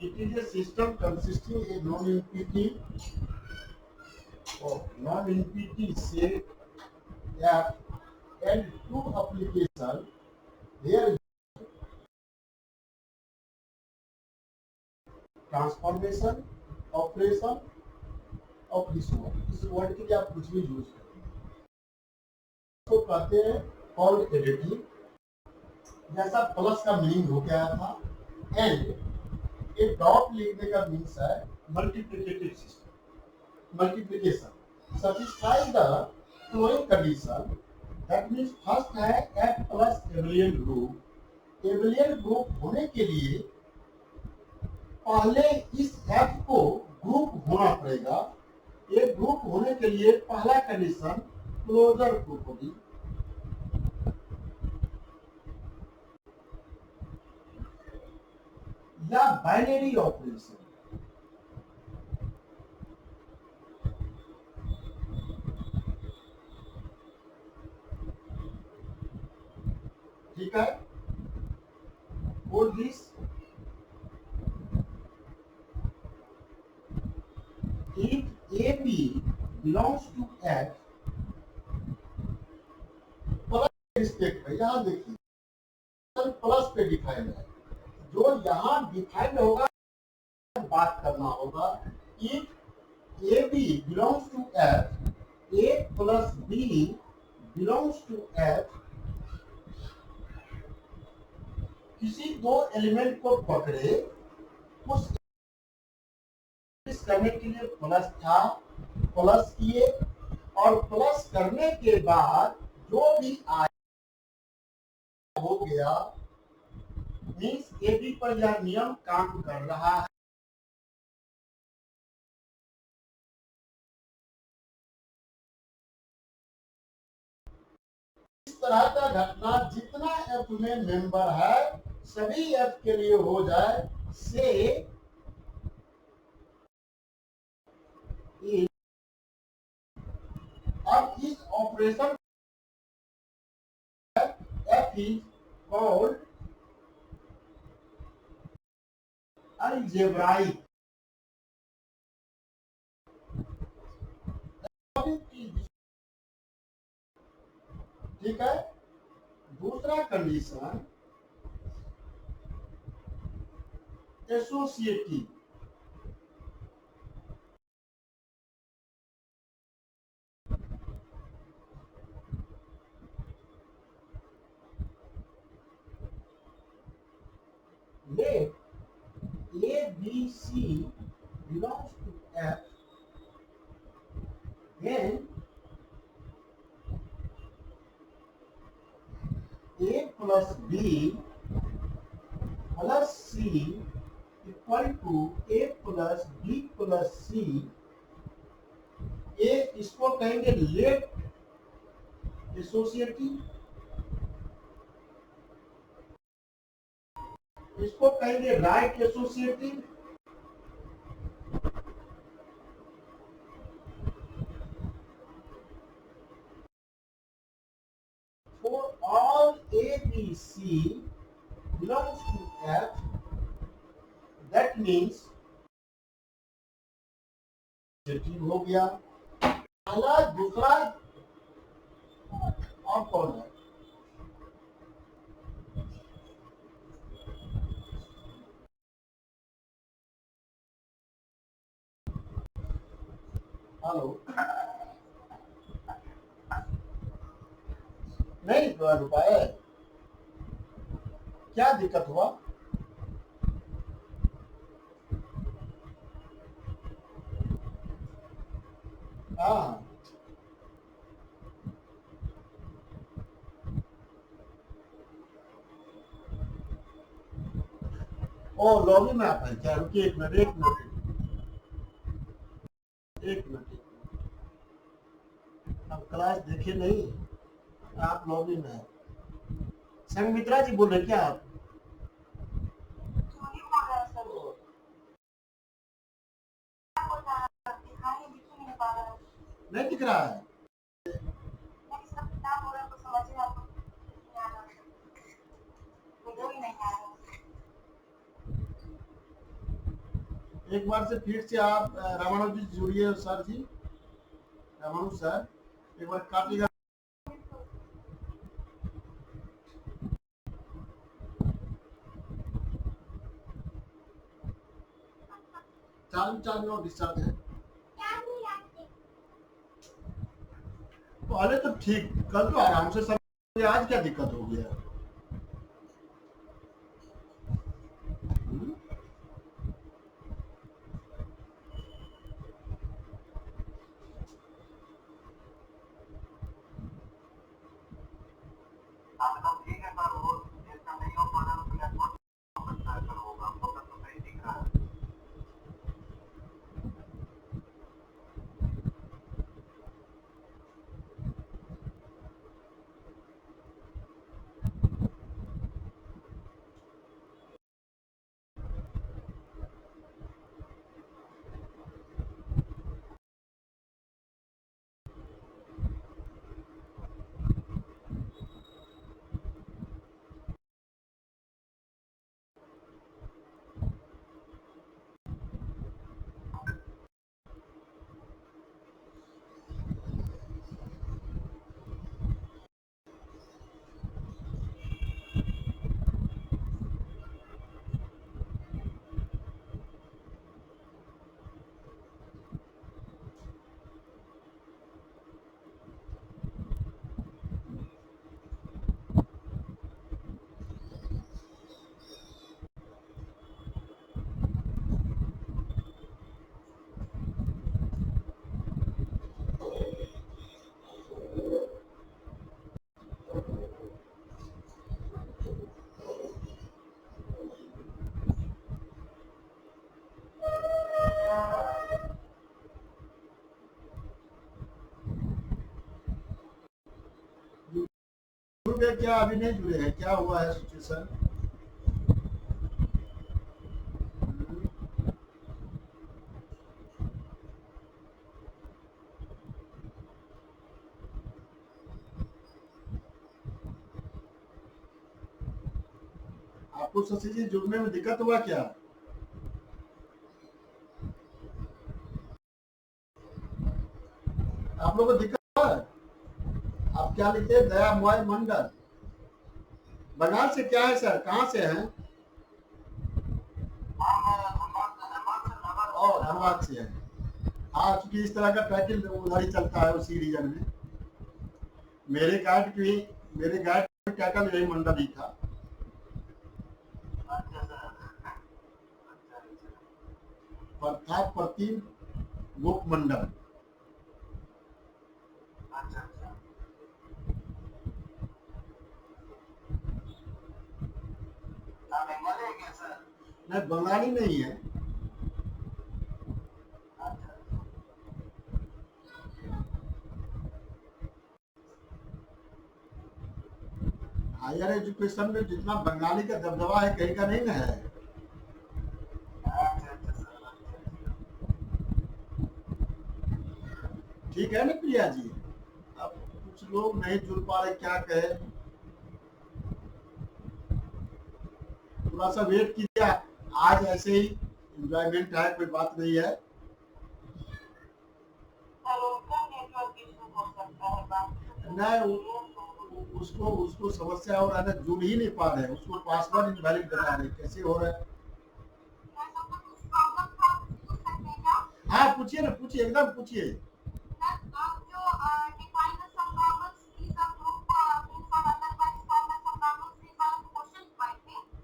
It is a system consisting a non-empty or non-empty set app and two application. Here transformation operation of this word. इस word के लिए आप कुछ भी use करें तो कहते हैं कॉल्ड एडिटिव, जैसा प्लस का मीनिंग हो गया था, एंड ए डॉट लिखने का मीन्स है multiplicative system, multiplication satisfy the following condition. That means first है एफ प्लस एबलियन ग्रुप। एबलियन ग्रुप होने के लिए पहले इस एफ को ग्रुप होना पड़ेगा। एक ग्रुप होने के लिए पहला कंडीशन क्लोजर ग्रुप होगी। या बाइनरी ऑपरेशन, ठीक है। और this if AB belongs to F plus respect में, यहाँ देखिए प्लस पे डिफाइंड है, जो यहाँ डिफाइंड होगा बात करना होगा। If AB belongs to F, A plus B belongs to F, किसी दो एलिमेंट को पकड़े, उस करने के लिए प्लस था, प्लस किए और प्लस करने के बाद जो भी आया हो गया, मीन्स एबी पर यह नियम काम कर रहा है। इस तरह का घटना जितना एफ में मेंबर है सभी एफ के लिए हो जाए से अब इस operation F is called algebraic. ठीक है। दूसरा condition associative, let A B C belongs to F, then A plus B plus C equal to A plus B plus C। ए इसको कहेंगे लेट एसोसिएटिव, इसको कहेंगे right associative. For all A B C belongs to F, that means हो गया। पहला दूसरा और कौन है? हेलो, नहीं रुपए, क्या दिक्कत हुआ? हाँ, ओ लॉगिन ऐप है क्या? रुकिए एक मिनट, एक मिनट, एक मिनट। अब क्लास देखे नहीं, आप लॉगिन है। संगमित्रा जी बोल रहे क्या आप? नहीं दिख रहा है। एक बार से फिर से आप रामानुज जी जुड़िए सर जी, रामानुज सर एक बार काटिएगा। चार नो डिस्चार्ज है। पहले तो ठीक, कल तो आराम से सब, आज क्या दिक्कत हो गया? हम्म? जुड़ गए क्या? अभी नहीं जुड़े हैं? क्या हुआ है सिचुएशन? आपको शशि जी जुड़ने में दिक्कत हुआ क्या? आप लोगों को दिक्कत हुआ है? आप क्या लिखते हैं? दया मोबाइल मंडल। बंगाल से क्या है सर, कहाँ से हैं? और धनबाद से हैं। हाँ, चूंकि इस तरह का टाइटल उधर ही चलता है उसी रीजन में। मेरे गाइड की मेरे गाइड का टाइटल यही मंडल ही था। प्रताप प्रतिम गोप मंडल। नहीं, बंगाली नहीं है। हायर एजुकेशन में जितना बंगाली का दबदबा है कहीं का नहीं ना है। ठीक है ना प्रिया जी? अब कुछ लोग नहीं जुड़ पा रहे, क्या कहे। थोड़ा सा वेट कीजिए, आज ऐसे ही एंजॉयमेंट है, कोई बात नहीं है। नहीं, उसको उसको समस्या हो रहा है ना, जुड़ ही नहीं पा रहे हैं, उसको पासवर्ड इनवैलिड बता रहे, कैसे हो रहा है? हाँ पूछिए ना, पूछिए, एकदम पूछिए।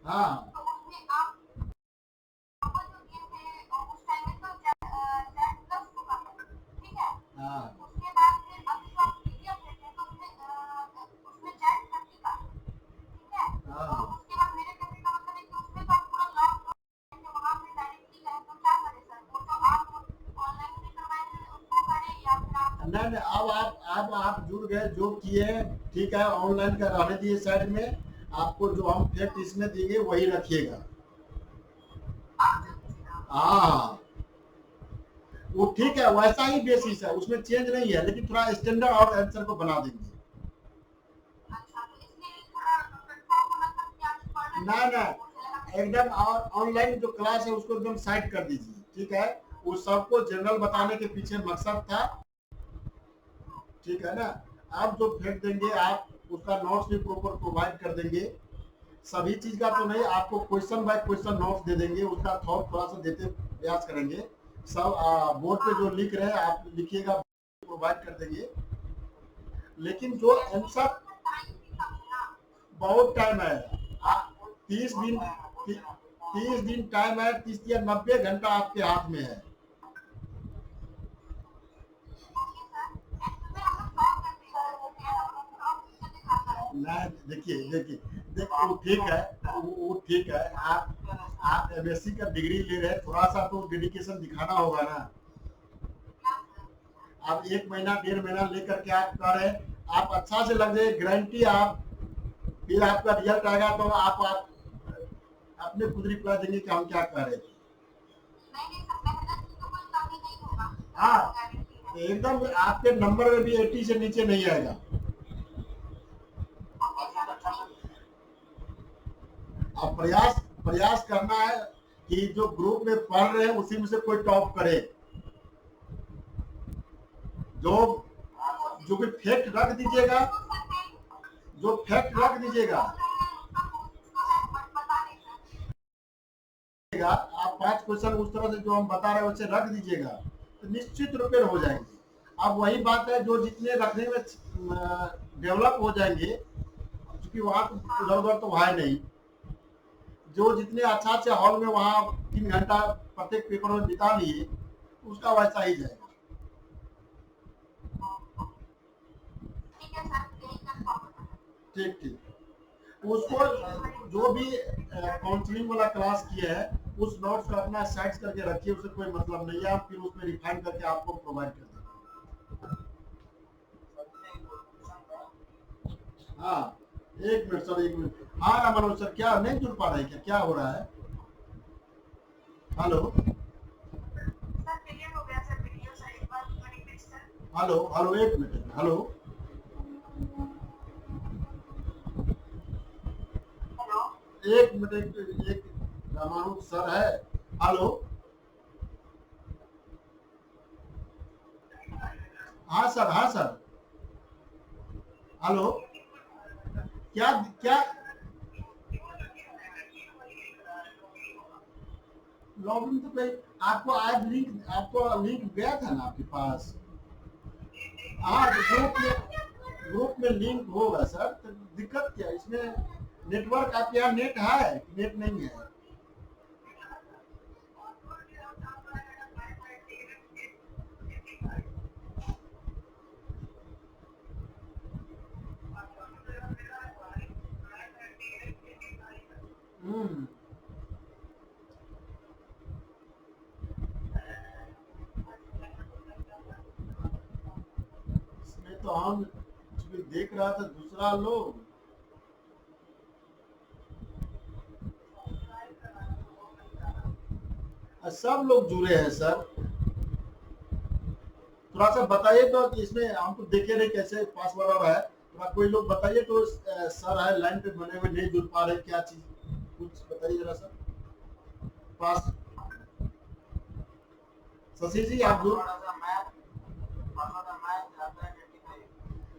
हाँ हाँ हाँ। नहीं नहीं, अब आप जुड़ गए, जो किए ठीक है, ऑनलाइन का रहने दिए साइड में। आपको जो हम फैक्ट इसमें देंगे वही रखिएगा। हाँ, वो ठीक है, वैसा ही बेसिस है, उसमें चेंज नहीं है, लेकिन थोड़ा स्टैंडर्ड और आंसर को बना देंगे। ना ना, एकदम, और ऑनलाइन जो क्लास है उसको एकदम साइड कर दीजिए, ठीक है, उस सबको जनरल बताने के पीछे मकसद था, ठीक है ना। आप जो फेंक देंगे, आप उसका नोट्स भी प्रॉपर प्रोवाइड कर देंगे, सभी चीज का तो नहीं, आपको क्वेश्चन बाय क्वेश्चन नोट्स दे देंगे, उसका थॉट थोड़ा सा देते प्रयास करेंगे। सब बोर्ड पे जो लिख रहे हैं आप लिखिएगा, प्रोवाइड कर देंगे। लेकिन जो आंसर, बहुत टाइम है, 30 दिन, 30 दिन टाइम है, 30 या 90 घंटा आपके हाथ में है। नहीं, देखिए देखिए देखिए, वो ठीक है, वो ठीक है, आप एमएससी का डिग्री ले रहे हैं, थोड़ा सा तो डेडिकेशन दिखाना होगा ना। आप 1 महीना 1.5 महीना लेकर के आप कर रहे हैं, आप अच्छा से लग जाए, गारंटी आप, फिर आपका रिजल्ट आएगा तो आप अपने खुद रिप्लाई देंगे कि हम क्या कर रहे थे। हाँ, एकदम आपके नंबर में भी 80 से नीचे नहीं आएगा। अब प्रयास प्रयास करना है कि जो ग्रुप में पढ़ रहे हैं उसी में से कोई टॉप करे। जो जो भी फैक्ट रख दीजिएगा, जो फैक्ट रख दीजिएगा, आप 5 क्वेश्चन उस तरह से जो हम बता रहे हैं वैसे रख दीजिएगा, तो निश्चित रूप में हो जाएंगे। अब वही बात है, जो जितने रखने में डेवलप हो जाएंगे, क्योंकि वहाँ इधर उधर तो है नहीं, जो जितने अच्छा अच्छा हॉल में वहाँ 3 घंटा प्रत्येक पेपर में बिता लिए, उसका वैसा ही जाएगा। ठीक ठीक, उसको जो भी काउंसलिंग वाला क्लास किया है, उस नोट्स को अपना साइड करके रखिए, उससे कोई मतलब नहीं है, आप फिर उसमें रिफाइन करके आपको प्रोवाइड कर देंगे। हाँ, 1 मिनट सर, 1 मिनट। हाँ रामानुज सर, क्या नहीं जुड़ पा रहे, क्या क्या हो रहा है? Hello hello hello, 1 minute, hello. 1 minute, एक रामानुज सर है। हेलो, हाँ सर, हाँ सर, हेलो। क्या क्या लॉगिन तो कहीं, आपको आज लिंक, आपको लिंक गया था ना आपके पास? हाँ, तो ग्रुप में लिंक होगा सर, तो दिक्कत क्या है इसमें? नेटवर्क आपके यहाँ नेट है कि नेट नहीं है? हम्म, इसमें तो हम इसमें देख रहा था दूसरा लोग, सब लोग जुड़े हैं सर। थोड़ा सा बताइए तो कि इसमें हम तो देखे नहीं कैसे पासवर्ड और है, थोड़ा कोई लोग बताइए तो। सर है लाइन पे बने हुए, नहीं जुड़ पा रहे, क्या चीज, कुछ बताइए जरा सर। पास शशि जी आप जुड़,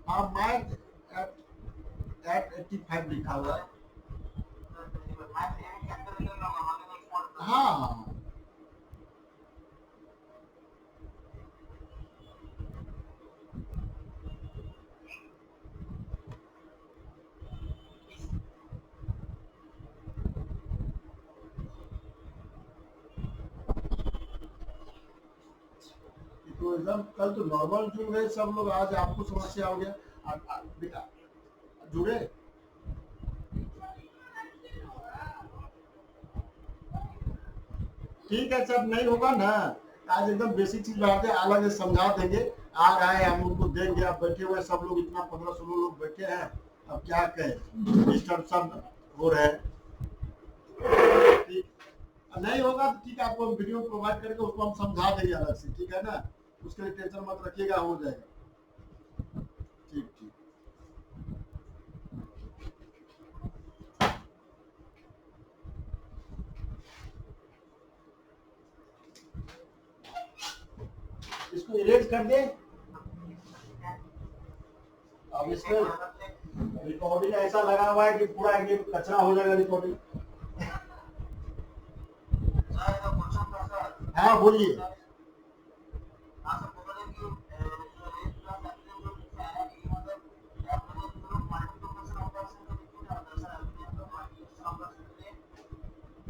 आप मैथ एट 85 लिखा हुआ है। हाँ हाँ हाँ। तो एकदम कल तो नॉर्मल जुड़ गए सब लोग, आज आपको समस्या हो गया। बेटा जुड़े, ठीक है सर, नहीं होगा ना, आज एकदम बेसिक चीज बात है, अलग से समझा देंगे। आ रहा है, हम उनको देंगे, आप बैठे हुए सब लोग, इतना 15-16 लोग बैठे हैं, अब क्या कहें, डिस्टर्ब सब हो रहे हैं। ठीक, नहीं होगा तो ठीक है, आपको वीडियो प्रोवाइड करके उसको हम समझा देंगे अलग से, ठीक है ना, उसके लिए टेंशन मत रखिएगा, हो जाएगा। ठीक ठीक। इसको इरेज कर दे। अब इसमें रिकॉर्डिंग ऐसा लगा हुआ है कि पूरा ये कचरा हो जाएगा रिकॉर्डिंग। हाँ बोलिए।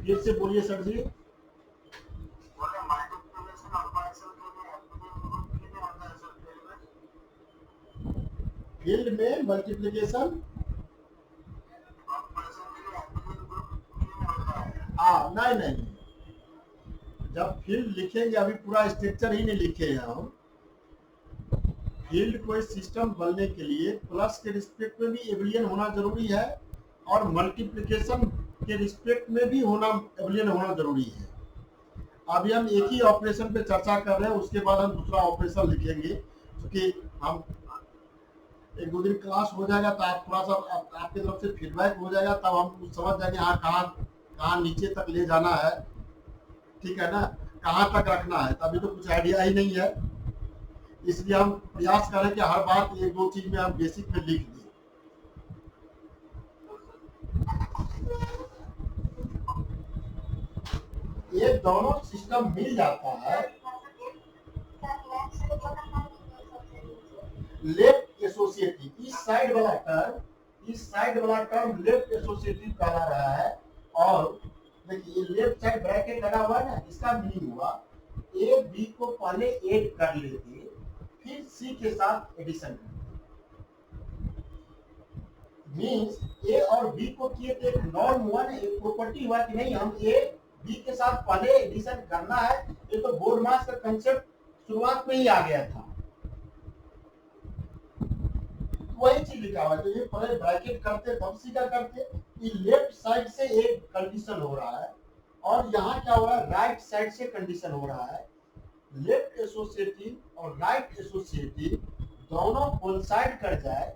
फिर से बोलिए सर जी। फील्ड में मल्टीप्लिकेशन नहीं नहीं, जब फील्ड लिखेंगे अभी पूरा स्ट्रक्चर ही नहीं लिखे हैं हम। फील्ड कोई सिस्टम बनने के लिए प्लस के रिस्पेक्ट में भी एबलियन होना जरूरी है और मल्टीप्लिकेशन के रिस्पेक्ट में भी होना एबलियन होना जरूरी है। अभी हम एक ही ऑपरेशन पे चर्चा कर रहे हैं, उसके बाद हम दूसरा ऑपरेशन लिखेंगे, क्योंकि हम एक दो दिन क्लास हो जाएगा तो आप थोड़ा सा आपकी तरफ से फीडबैक हो जाएगा, तब हम समझ जाएंगे हाँ कहाँ नीचे तक ले जाना है, ठीक है ना, कहाँ तक रखना है। अभी तो कुछ आइडिया ही नहीं है, इसलिए हम प्रयास करें कि हर बात एक दो चीज में हम बेसिक में लिख दें। ये दोनों सिस्टम मिल जाता है। लेफ्ट एसोसिएटिव, इस साइड वाला टर्म लेफ्ट एसोसिएटिव कहला रहा है। और देखिए लेफ्ट साइड ब्रैकेट लगा हुआ है ना, इसका मीनिंग हुआ ए बी को पहले ऐड कर लेते, फिर सी के साथ एडिशन करते। मींस ए और बी को किए थे, एक नॉर्म हुआ ना, एक प्रॉपर्टी हुआ कि नहीं हम ए बी के साथ पहले एडिशन करना है। ये तो बोर्ड मास का कंसेप्ट शुरुआत में ही आ गया था, वही चीज लिखा हुआ है। तो ये पहले ब्रैकेट करते तब सी का करते। ये लेफ्ट साइड से एक कंडीशन हो रहा है और यहाँ क्या हो रहा है, राइट साइड से कंडीशन हो रहा है। लेफ्ट एसोसिएटिव और राइट एसोसिएटिव दोनों कोइंसाइड कर जाए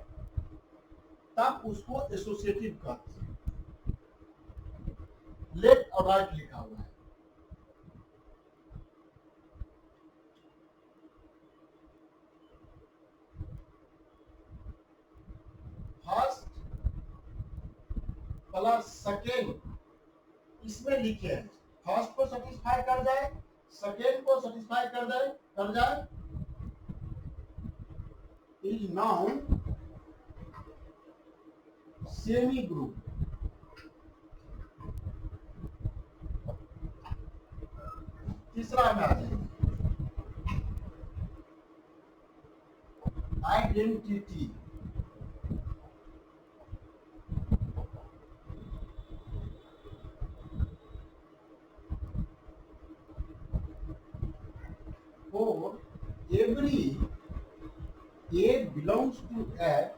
तब उसको एसोसिएटिव कहते हैं। लेफ्ट और राइट लिखा हुआ है। फर्स्ट प्लस सेकेंड इसमें लिखे हैं, फर्स्ट को सेटिस्फाई कर जाए, सेकेंड को सेटिस्फाई कर जाए इज नाउन सेमी ग्रुप। तीसरा में आ जाएगा identity. For every A belongs to F,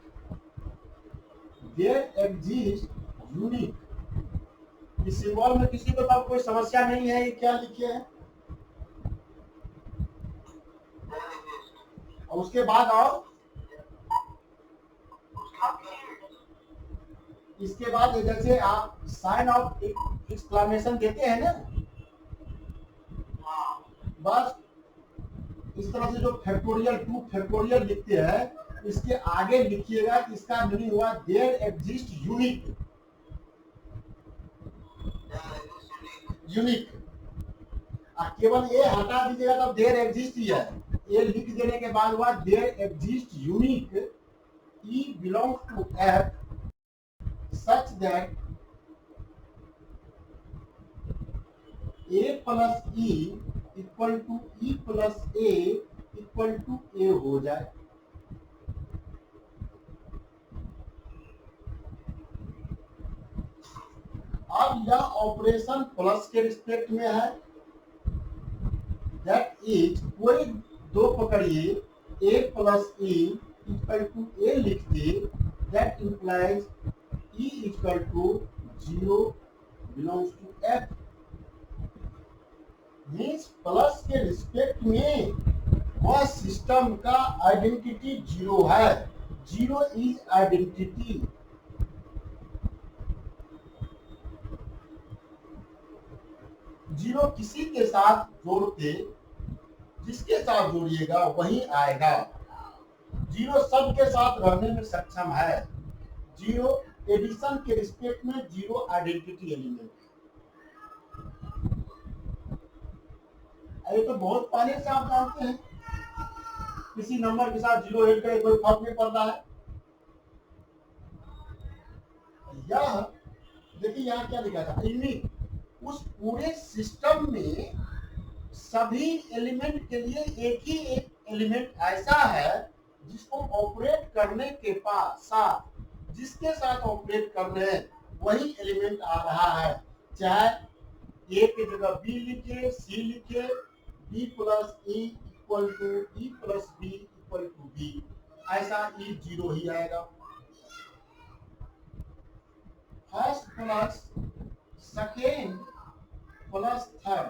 there exists unique। इस सिंबल में किसी को तो कोई समस्या नहीं है, ये क्या लिखे हैं। और उसके बाद और इसके बाद जैसे आप साइन ऑफ एक्सक्लेमेशन देते हैं ना, बस इस तरह से जो फैक्टोरियल 2 फैक्टोरियल लिखते हैं, इसके आगे लिखिएगा कि इसका मीनिंग हुआ देयर एग्जिस्ट यूनिक। केवल ये हटा दीजिएगा तब देयर एग्जिस्ट ही है। ये लिख देने के बाद हुआ there exist unique E belongs to F such that A plus E equal to E plus A equal to A हो जाए। अब यह ऑपरेशन प्लस के रिस्पेक्ट में है। दैट इज कोई दो पकड़िए, A plus E equal to A लिखते, that implies E equal to 0 belongs to F. Means plus के रिस्पेक्ट में वह सिस्टम का आइडेंटिटी 0 है। 0 इज आइडेंटिटी। जीरो किसी के साथ जोड़ते जिसके साथ जोड़िएगा वही आएगा। जीरो सबके साथ रहने में सक्षम है। जीरो एडिशन के रिस्पेक्ट में जीरो आइडेंटिटी एलिमेंट। ये तो बहुत पहले से आप जानते हैं, किसी नंबर के साथ जीरो ऐड करें कोई फर्क नहीं पड़ता है। यह देखिए यहाँ क्या लिखा था, उस पूरे सिस्टम में सभी एलिमेंट के लिए एक ही एक एलिमेंट ऐसा है जिसको ऑपरेट करने के साथ जिसके साथ ऑपरेट कर रहे हैं वही एलिमेंट आ रहा है। चाहे ए की जगह बी लिखे, सी लिखे, B plus E equal to E plus B equal to B, ऐसा ई जीरो ही आएगा। First plus second plus third,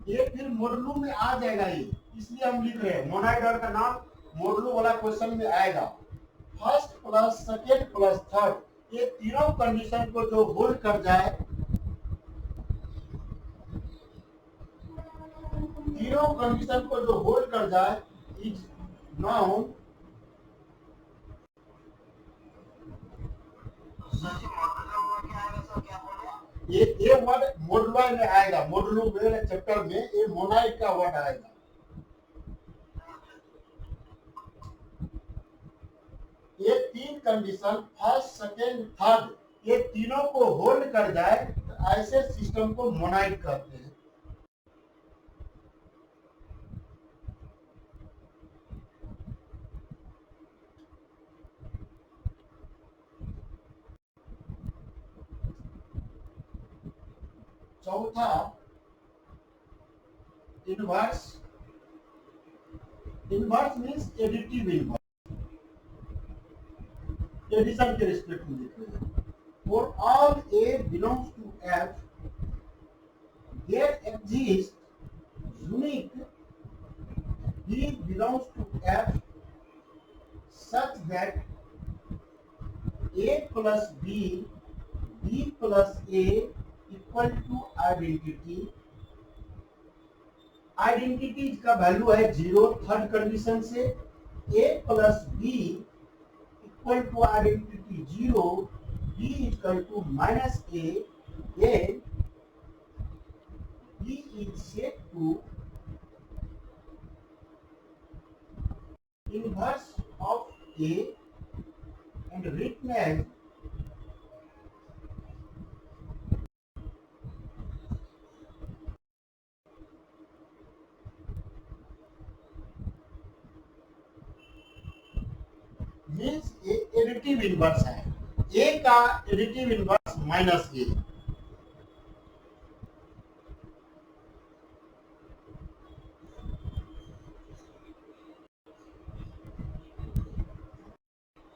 ये फिर मॉडुलो में आ जाएगा। ये इसलिए हम लिख रहे हैं मोनाइड का नाम मॉडुलो वाला क्वेश्चन में आएगा। First plus second plus third, ये तीनों कंडीशन को जो होल्ड कर जाए, तीनों कंडीशन को जो होल्ड कर जाए इज नाउन ये वर्ड मॉडुलो में आएगा। मॉडुलो में चैप्टर में ये मोनाइड का वर्ड आएगा। ये तीन कंडीशन फर्स्ट सेकेंड थर्ड, ये तीनों को होल्ड कर जाए तो ऐसे सिस्टम को मोनाइड कहते हैं। चौथा inverse. Inverse means additive inverse, addition के रिस्पेक्ट में लिख रहे हैं। For all A belongs to F, there exists unique B belongs to F such that A plus B, B plus A equal to identity। Identity का value है zero third condition से। A plus B equal to identity zero, b equal to minus a, then b is set to inverse of a and written as means additive inverse है। ए का additive inverse minus ए।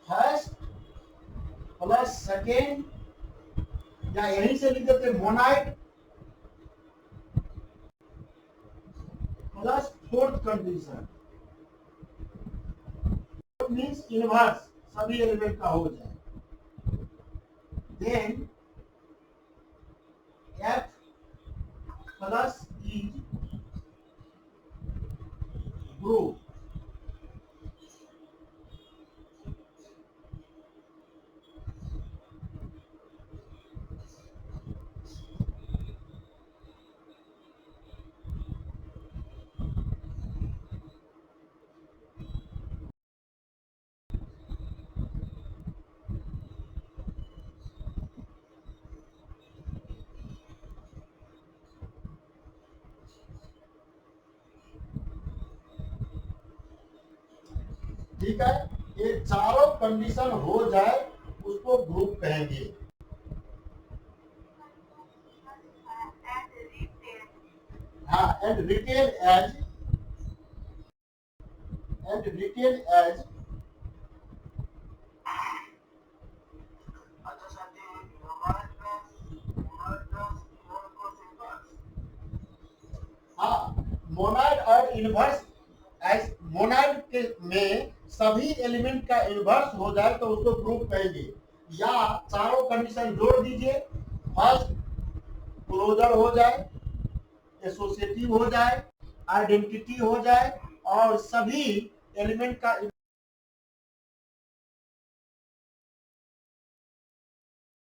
First plus second, या यहीं से लिख देते monoid plus fourth condition means inverse सभी element का हो जाए। then F plus E group। ठीक है, ये चारों कंडीशन हो जाए उसको ग्रुप कहेंगे। हाँ, एंड रिटेन एज मोनाइड और इनवर्स। मोनाइड के में सभी एलिमेंट का इनवर्स हो जाए तो उसको ग्रुप कहेंगे, या चारों कंडीशन जोड़ दीजिए, फर्स्ट क्लोजर हो जाए, एसोसिएटिव हो जाए, आइडेंटिटी हो जाए और सभी एलिमेंट का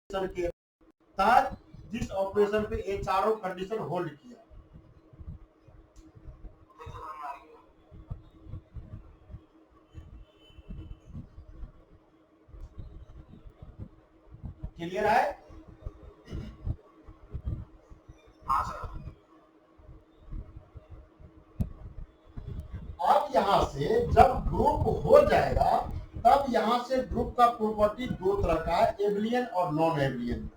के तहत जिस ऑपरेशन पे ये चारों कंडीशन होल्ड किया। क्लियर है? हाँ सर। अब यहां से जब ग्रुप हो जाएगा तब यहां से ग्रुप का प्रॉपर्टी दो तरह का है, एबलियन और non एबलियन।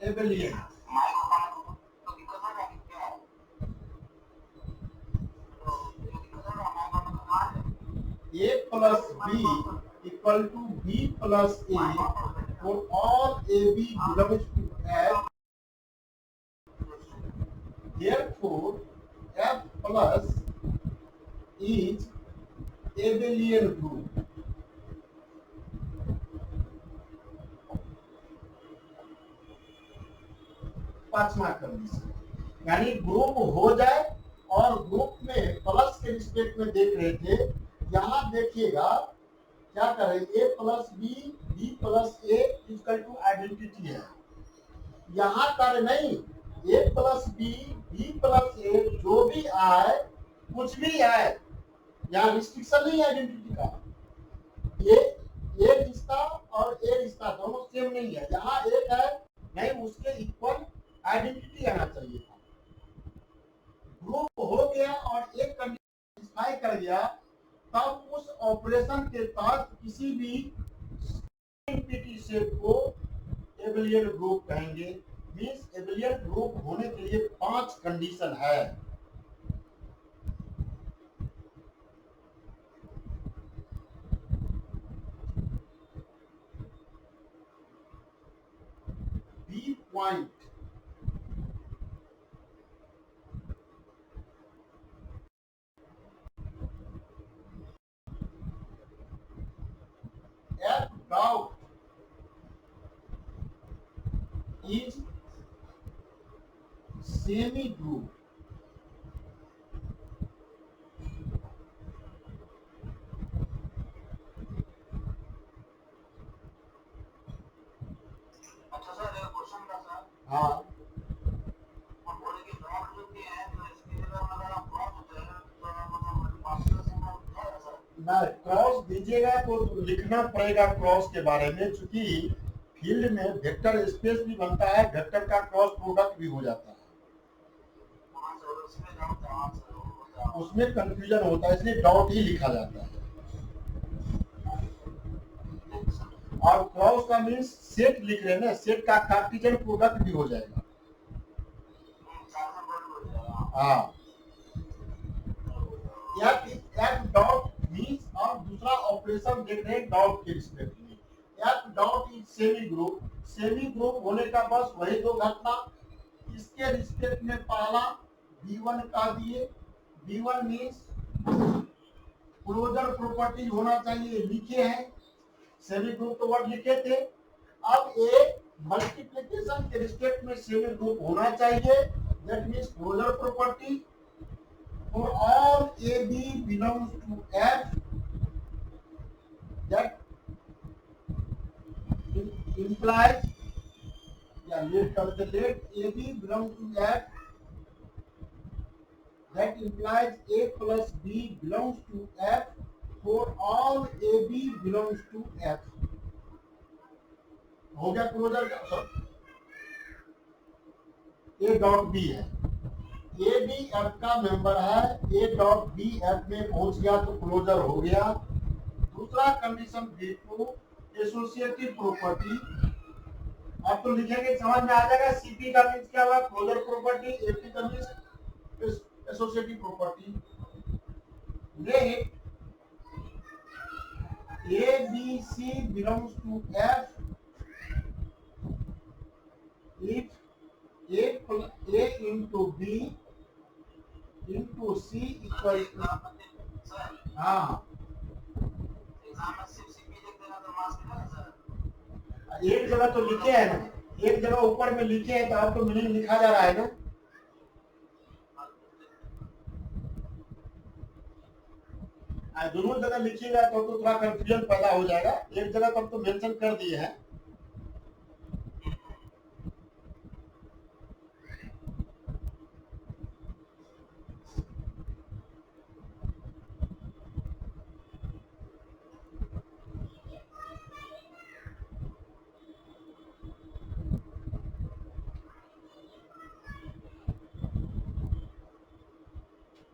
एबलियन A plus B equal to B plus A for all AB belongs to F. Therefore, F plus is abelian group. पांचवा कंडीशन, यानी ग्रुप हो जाए और ग्रुप में प्लस के रिस्पेक्ट में देख रहे थे, यहाँ देखिएगा क्या करें, A plus B plus A equal to identity है। यहाँ कर नहीं, A plus B plus A जो भी आए कुछ भी आए, यहाँ रिस्ट्रिक्शन नहीं है आइडेंटिटी का। ये रिश्ता और ए रिश्ता दोनों सेम नहीं है, यहाँ एक है नहीं उसके इक्वल आइडेंटिटी आना चाहिए था। ग्रुप हो गया और एक कंडीशन सेटिस्फाई कर गया, तब उस ऑपरेशन के तहत किसी भी एंटिटी सेट को एबलियन ग्रुप कहेंगे। मींस एबलियन ग्रुप होने के लिए 5 कंडीशन है। B point F dot is semi group. अच्छा सर, एक क्वेश्चन था सर। हाँ, हम बोले कि डॉट जो भी है तो इसकी जगह अगर हम क्रॉस होते हैं तो मतलब पार्शियल सिंबल है सर ना, क्रॉस दीजिएगा तो लिखना पड़ेगा क्रॉस के बारे में, क्योंकि फील्ड में वेक्टर स्पेस भी बनता है, वेक्टर का क्रॉस प्रोडक्ट भी हो जाता है। उसमें कंफ्यूजन होता है, इसलिए डॉट ही लिखा जाता है। और क्रॉस का मीन्स सेट लिख रहे हैं ना, सेट का कार्टेशियन प्रोडक्ट भी हो जाएगा। हाँ, एफ डॉट मीन्स, और दूसरा ऑपरेशन देख रहे हैं डॉट के रिस्पेक्ट में। F dot is semi group. Semi group होने का बस वही दो घटना, इसके रिस्पेक्ट में पहला B1 का दिए, B1 मीन्स क्लोजर प्रॉपर्टी होना चाहिए, लिखे हैं। सेमी ग्रुप तो वर्ड लिखे थे। अब ए मल्टीप्लिकेशन के रिस्पेक्ट में सेमी ग्रुप होना चाहिए, that means closure property for all AB belongs to F, that implies, let AB belong to F, that implies A plus B belongs to F for all AB belongs to F। हो गया closure का, A dot B है, A B F का member है, ए dot B F में पहुंच गया तो क्लोजर हो गया। दूसरा कंडीशन देखो, एसोसिएटिव प्रॉपर्टी। अब तो लिखेंगे समझ में आ जाएगा, सीपी का मींस क्या हुआ, closure property, A P means associative property. Let A B C belongs to F if A into B into C equal to, हाँ एक जगह तो लिखे है ना, एक जगह ऊपर में लिखे हैं तो आपको मीनिंग लिखा जा रहा है ना। दोनों जगह लिखिएगा तो थोड़ा कंफ्यूजन पैदा हो जाएगा। एक जगह तब तो मेंशन कर दिए हैं।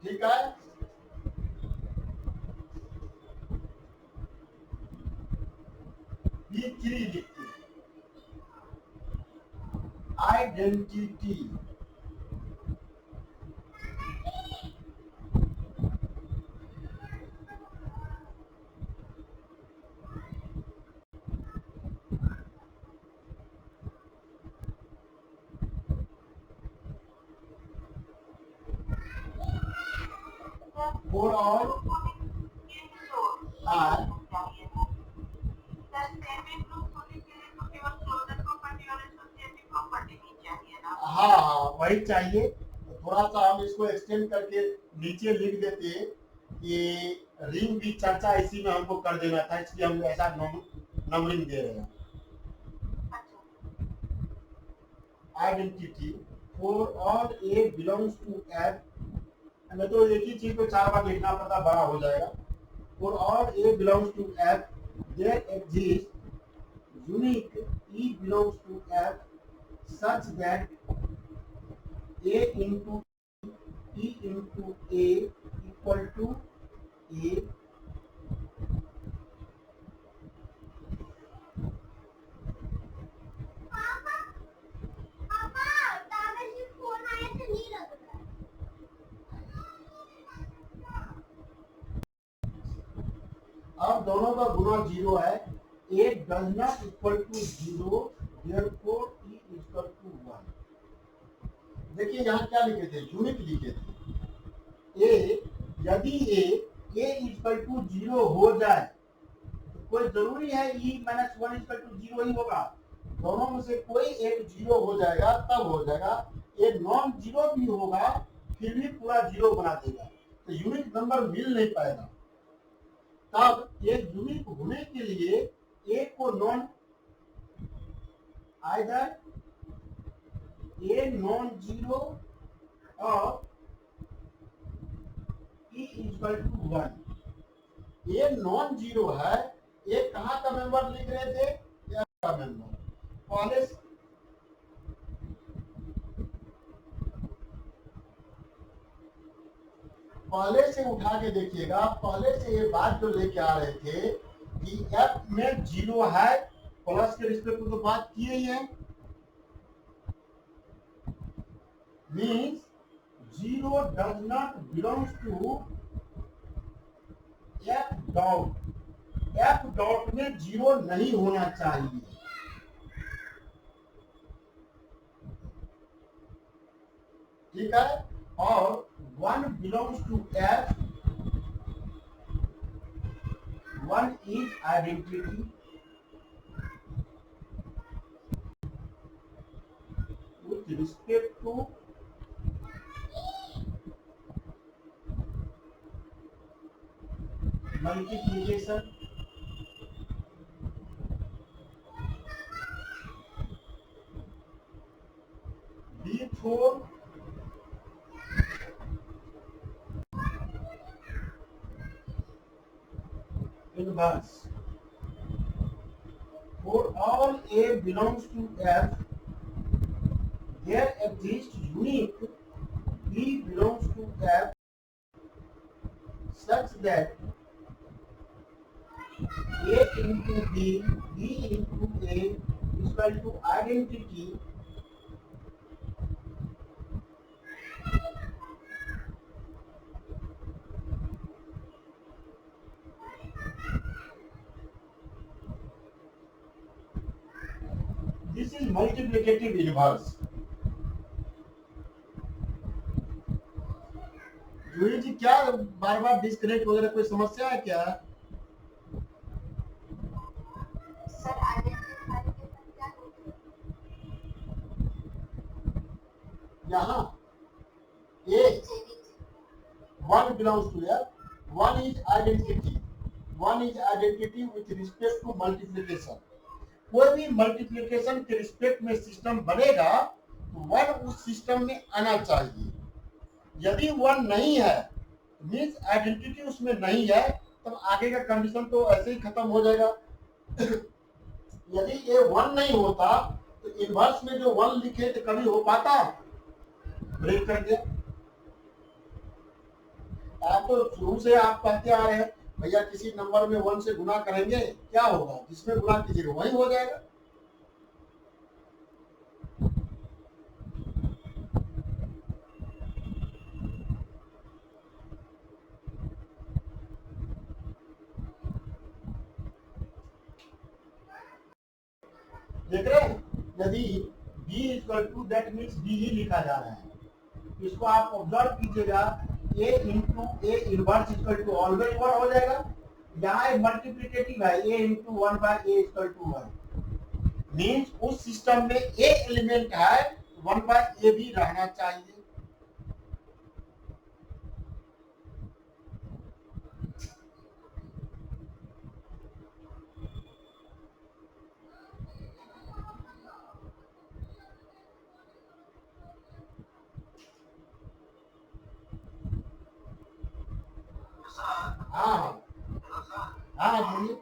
ठीक है, B3 लिखते हैं, आइडेंटिटी। For all R, हाँ वही चाहिए। थोड़ा सा हम इसको एक्सटेंड करके नीचे लिख देते कि रिंग की चर्चा इसी में हमको कर देना था, इसलिए हम ऐसा नंबरिंग दे रहे हैं। Identity for all A belongs to F, हमें तो एक ही चीज को 4 बार लिखना पड़ता, बड़ा हो जाएगा। For all A belongs to F there exist unique E belongs to F such that A into E into A equal to A, अब दोनों का गुना 0 है। A does not equal to 0, therefore E is equal to 1। देखिए यहाँ क्या लिखे थे, unit लिखे थे। A यदि A इक्वल टू 0 हो जाए तो कोई जरूरी है E माइनस 1 इक्वल टू 0 ही होगा। दोनों में से कोई एक 0 हो जाएगा, तब हो जाएगा। एक नॉन 0 भी होगा फिर भी पूरा 0 बना देगा, तो यूनिक नंबर मिल नहीं पाएगा। तब एक यूनिक होने के लिए ए को नॉन, आइदर ए नॉन 0 और E equal to 1। A non 0 है, ए कहाँ का मेंबर लिख रहे थे, एफ का मेंबर। पहले से उठा के देखिएगा, पहले से ये बात जो लेके आ रहे थे कि एफ में 0 है, प्लस के रिस्पेक्ट में तो बात की ही है। Means 0 does not belongs to F dot. F dot में 0 नहीं होना चाहिए। ठीक है, और 1 belongs to F, 1 is identity with respect to multiplication, D4 inverse। For all A belongs to F, there exists unique B belongs to F such that A into B, B into A is equal to identity this is multiplicative inverse। जूही जी क्या बार बार disconnect वगैरह कोई समस्या है क्या? Sir identity क्या होती यहाँ है? ए one belongs to F, one is identity with respect to multiplication. कोई भी मल्टीप्लिकेशन के रिस्पेक्ट में सिस्टम बनेगा तो वन उस सिस्टम में आना चाहिए। यदि वन नहीं है मीन्स आइडेंटिटी उसमें नहीं है, तब आगे का कंडीशन तो ऐसे ही खत्म हो जाएगा। यदि ये वन नहीं होता तो इनवर्स में जो वन लिखे तो कभी हो पाता? ब्रेक कर दिया। आप तो शुरू से आप कहते आ रहे हैं भैया किसी नंबर में वन से गुना करेंगे क्या होगा, जिसमें गुना कीजिएगा वही हो जाएगा। देख रहे हैं, यदि b equal to that means b ही लिखा जा रहा है, इसको आप ऑब्जर्व कीजिएगा, a into A inverse equal to always one हो जाएगा। यहाँ मल्टीप्लिकेटिव है a into one by A equal to one, means उस सिस्टम में a एलिमेंट है, वन बाय ए भी रहना चाहिए। हाँ हाँ बोलिए।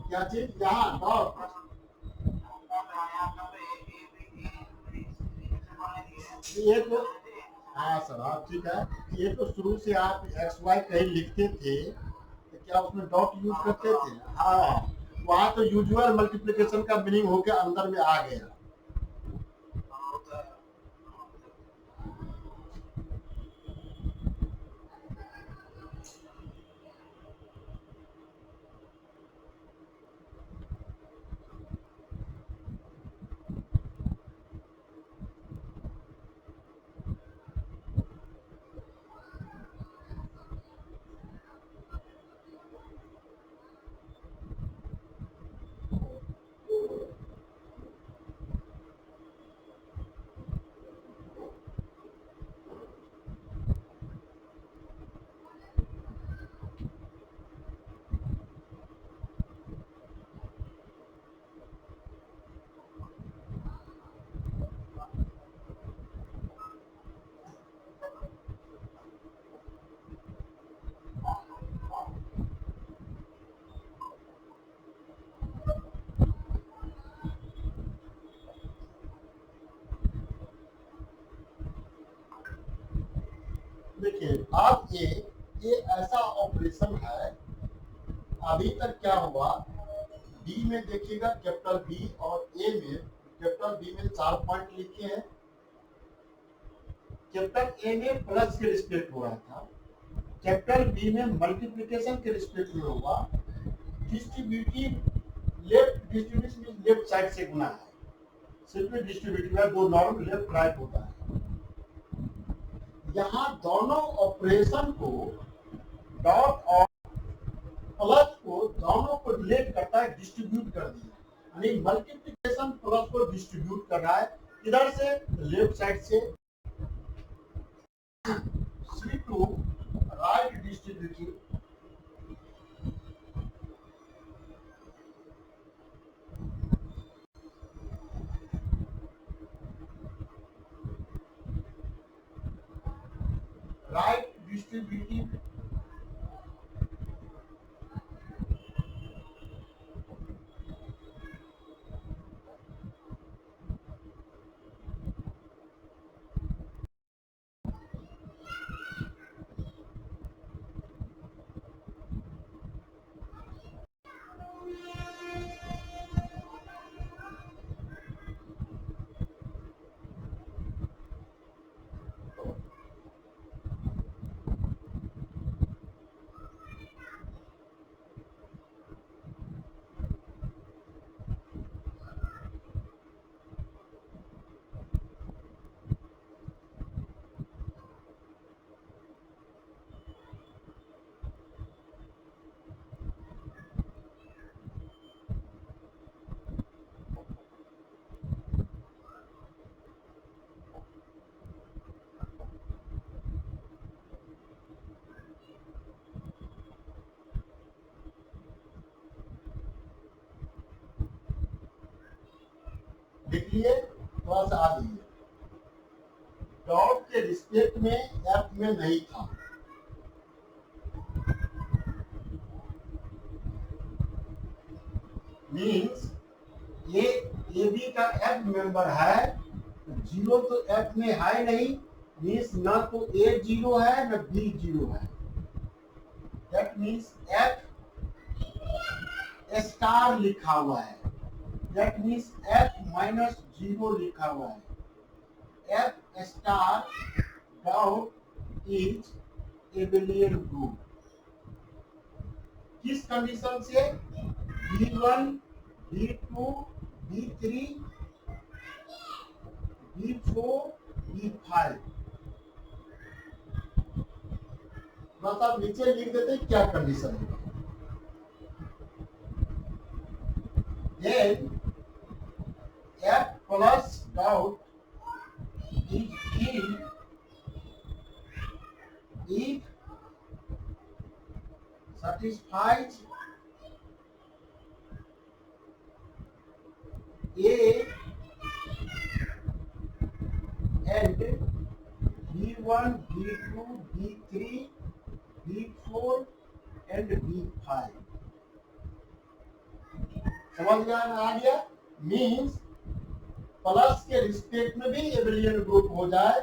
क्या चीज यहाँ डॉट? ये तो हाँ सर, हाँ ठीक है, ये तो शुरू से आप एक्स वाई कहीं लिखते थे तो क्या उसमें डॉट यूज करते थे? हाँ, वहाँ तो यूजुअल मल्टीप्लिकेशन का मीनिंग होकर अंदर में आ गया। देखिए अब ये ऐसा ऑपरेशन है, अभी तक क्या हुआ, बी में देखिएगा कैपिटल बी और ए में कैपिटल बी में 4 पॉइंट लिखे हैं, कैपिटल ए में प्लस के रिस्पेक्ट हो रहा था, कैपिटल बी में मल्टीप्लिकेशन के रिस्पेक्ट में हुआ, distributive left distributive left side से गुना है, सिर्फ डिस्ट्रीब्यूटिव है, दो नॉर्म लेफ्ट राइट होता है। यहाँ दोनों ऑपरेशन को डॉट और प्लस को दोनों को रिलेट करता है, डिस्ट्रीब्यूट कर दिया, यानी मल्टीप्लिकेशन प्लस को डिस्ट्रीब्यूट कर रहा है, इधर से लेफ्ट साइड से C to right distributive right distributive लिख लिए, थोड़ा सा आ जाइए। डॉट के रिस्पेक्ट में एफ में नहीं था, मीन्स ए बी का एफ मेंबर है, जीरो तो एफ में है नहीं, मीन्स ना तो ए जीरो है ना बी जीरो है। दैट मीन्स एफ स्टार लिखा हुआ है, that means F minus zero लिखा हुआ है। F star dot is Abelian group. किस कंडीशन से? B1, B2, B3, B4, B5। बस आप नीचे लिख देते क्या कंडीशन है। Then F plus dot is filled if satisfies A and B1, B2, B3, B4 and B5। समझ में आ गया? मीन्स प्लस के रिस्पेक्ट में भी एबेलियन ग्रुप हो जाए,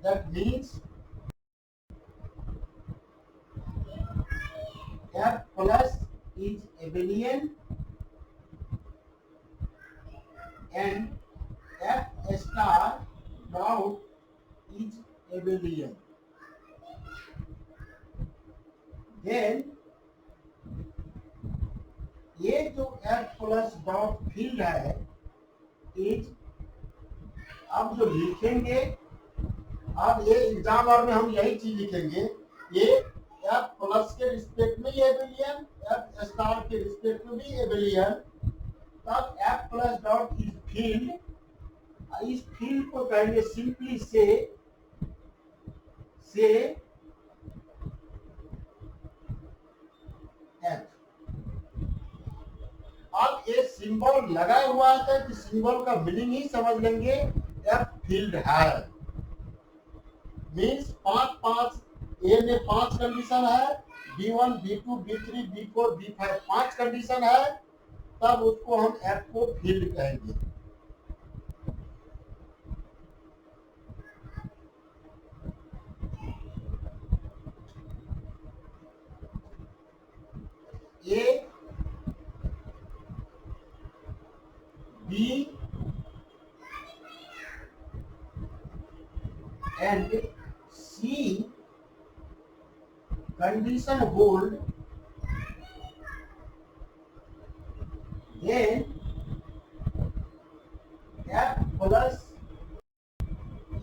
that means F plus is abelian and F star dot is abelian. Then ये जो F plus dot फील्ड है इज, अब जो लिखेंगे, अब ये एग्जाम और में हम यही चीज लिखेंगे, ये F प्लस के रिस्पेक्ट में एबेलियन, F स्टार के रिस्पेक्ट में भी एबेलियन, तब F plus dot is field. इस फील्ड को कहेंगे सिंपली से F। अब ये सिंबल लगा हुआ है कि सिंबल का मीनिंग ही समझ लेंगे, F फील्ड है, मीन्स पांच ए में 5 कंडीशन है, B1, B2, B3, B4, B5 5 कंडीशन है, तब उसको हम F को फील्ड कहेंगे। A, B and C condition hold, then F plus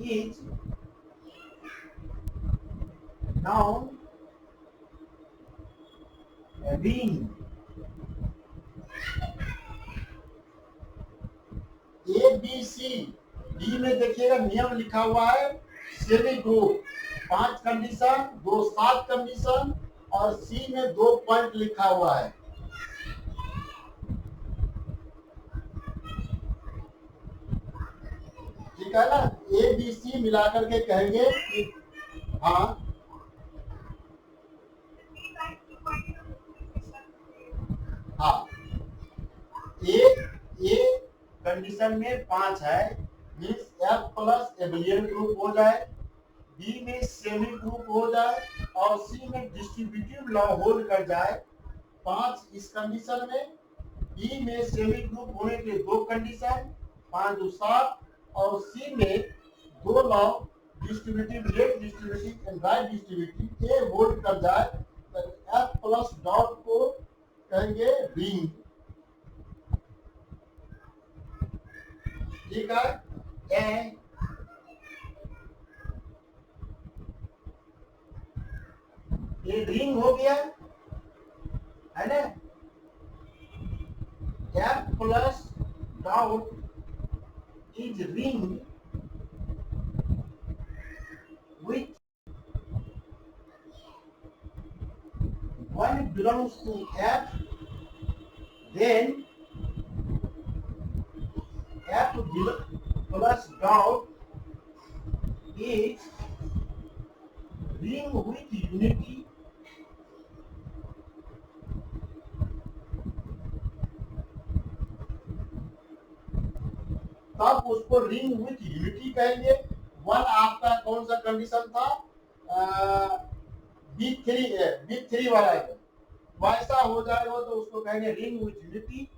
is now a ring। A B C, D में देखिएगा नियम लिखा हुआ है, सेमी ग्रुप 5 कंडीशन, 2 7 कंडीशन, और सी में 2 पॉइंट लिखा हुआ है। ठीक है ना? ए बी सी मिलाकर के कहेंगे कि हाँ, हाँ, ए कंडीशन में 5 है, means F plus abelian group हो जाए, बी में सेमी ग्रुप हो जाए, और सी में डिस्ट्रीब्यूटिव लॉ होल्ड कर जाए। 5 इस कंडीशन में, बी में सेमी ग्रुप होने के लिए 2 कंडीशन, 5 2 7, और सी में 2 law, distributive left distributive and right distributive, ये होल्ड कर जाए, तो F प्लस डॉट को कहेंगे रिंग। ठीक है? ये रिंग हो गया है ना? F plus dot is ring with one belongs to F, then F plus dot is ring with unity तब उसको रिंग विथ यूनिटी कहेंगे। वन आपका कौन सा कंडीशन था, बी थ्री वाला है, वैसा हो जाएगा तो उसको कहेंगे ring with unity.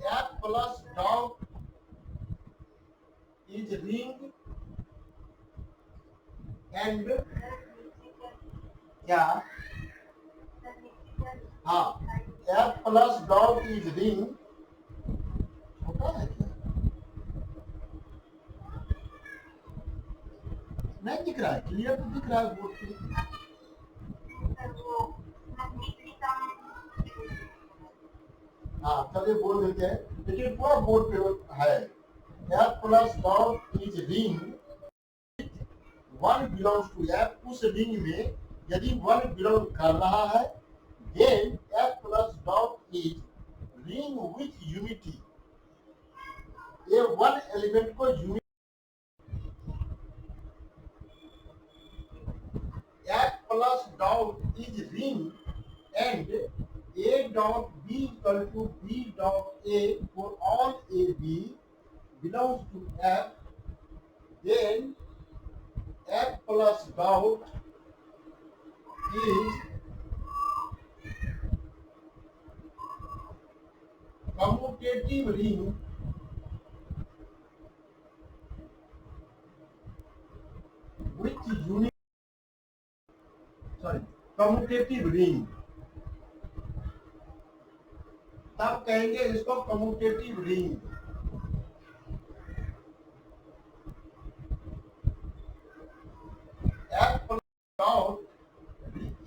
F plus dot is ring and क्या, हाँ, F plus dot is ring छोटा है क्या, नहीं दिख रहा है, क्लियर तो दिख रहा है बोर्ड पे। हाँ चलिए बोल देते हैं, लेकिन पूरा बोर्ड पे है। F plus dot is ring, one belongs to F, उस रिंग में यदि वन बिलोंग कर रहा है, then F plus dot is ring with unity, ये वन एलिमेंट को unit, F plus dot is ring and A dot B equal to B dot A for all AB belongs to F, then F plus dot is commutative ring with unit, sorry, commutative ring, तब कहेंगे इसको commutative ring. F plus dot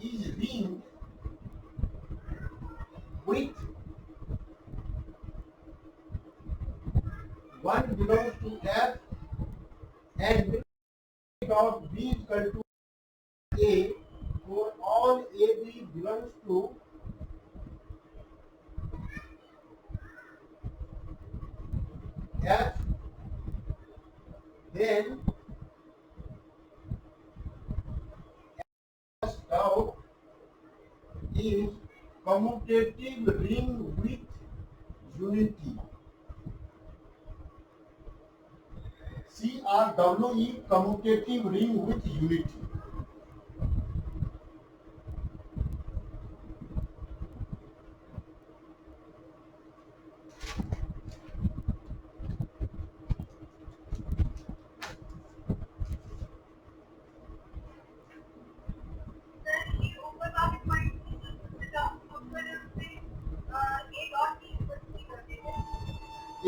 is ring with one belongs to F and dot B equal to A for all AB belongs to F, then F dot is commutative ring with unity, CRWE, commutative ring with unity।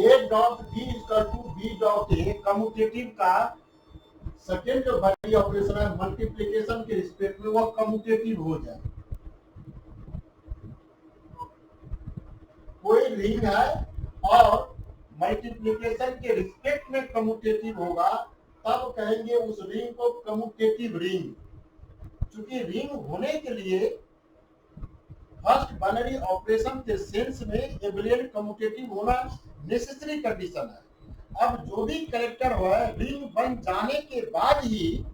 A dot B equal to B dot A commutative का second जो value operation है multiplication के respect में वह commutative हो जाए। कोई ring है और मल्टीप्लिकेशन के रिस्पेक्ट में कम्यूटेटिव होगा, तब कहेंगे उस रिंग को कम्यूटेटिव रिंग। चूंकि रिंग होने के लिए फर्स्ट बाइनरी ऑपरेशन के सेंस में एबुलियन कम्यूटेटिव होना नेसेसरी कंडीशन है। अब जो भी कैरेक्टर हुआ है रिंग बन जाने के बाद ही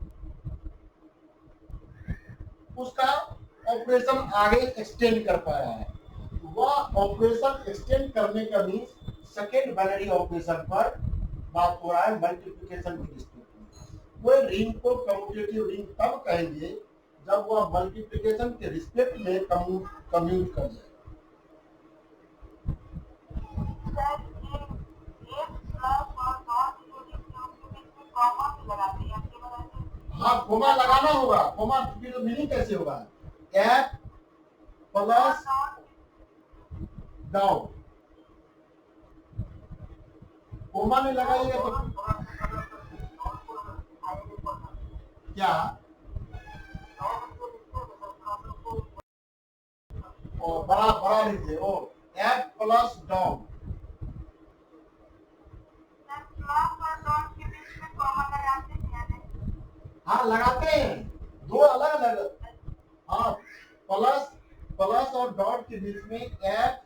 उसका ऑपरेशन आगे एक्सटेंड कर पाया है, वह ऑपरेशन एक्सटेंड करने का मीन्स सेकेंड बाइनरी ऑपरेशन पर बात हो रहा है मल्टीप्लिकेशन की रिस्पेक्ट में। कोई रिंग को कम्यूटेटिव रिंग तब कहेंगे जब वह मल्टीप्लिकेशन के रिस्पेक्ट में कम्यूट कर जाए। हाँ कोमा लगाना होगा, कोमा की तो मीनिंग कैसे होगा, F प्लस डाउन, कोमा में लगाइएगा तो क्या, और बड़ा बड़ा लीजिए, ओ F प्लस डाउन, हाँ लगाते हैं, दो अलग अलग। हाँ, प्लस प्लस और डॉट के बीच में एफ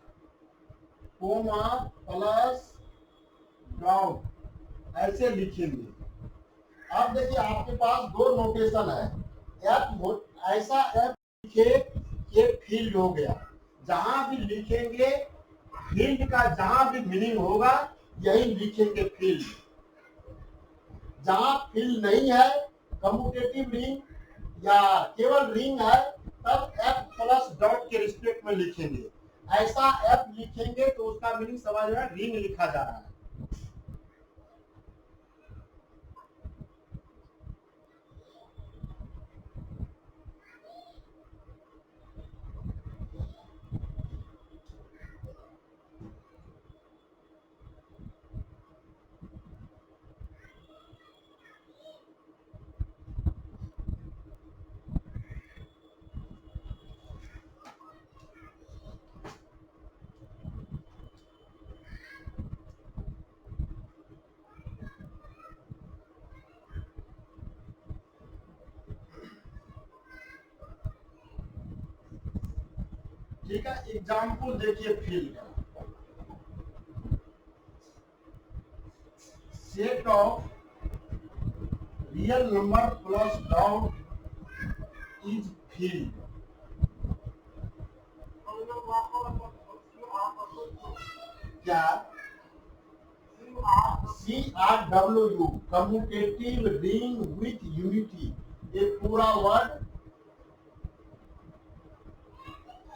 कोमा प्लस डॉट ऐसे लिखेंगे। अब देखिए आपके पास दो नोटेशन है। एफ ऐसा एफ लिखे ये फील्ड हो गया। जहां भी लिखेंगे फील्ड का जहां भी मीनिंग होगा यही लिखेंगे फील्ड। जहां फील्ड नहीं है, कम्यूटेटिव रिंग या केवल रिंग है, तब एफ प्लस डॉट के रिस्पेक्ट में लिखेंगे। ऐसा एफ लिखेंगे तो उसका मीनिंग समझ में रिंग लिखा जा रहा है। ठीक है, एग्जाम्पल देखिए फील्ड का। Set of real number plus dot is field. क्या CRW commutative ring with unity, ये पूरा word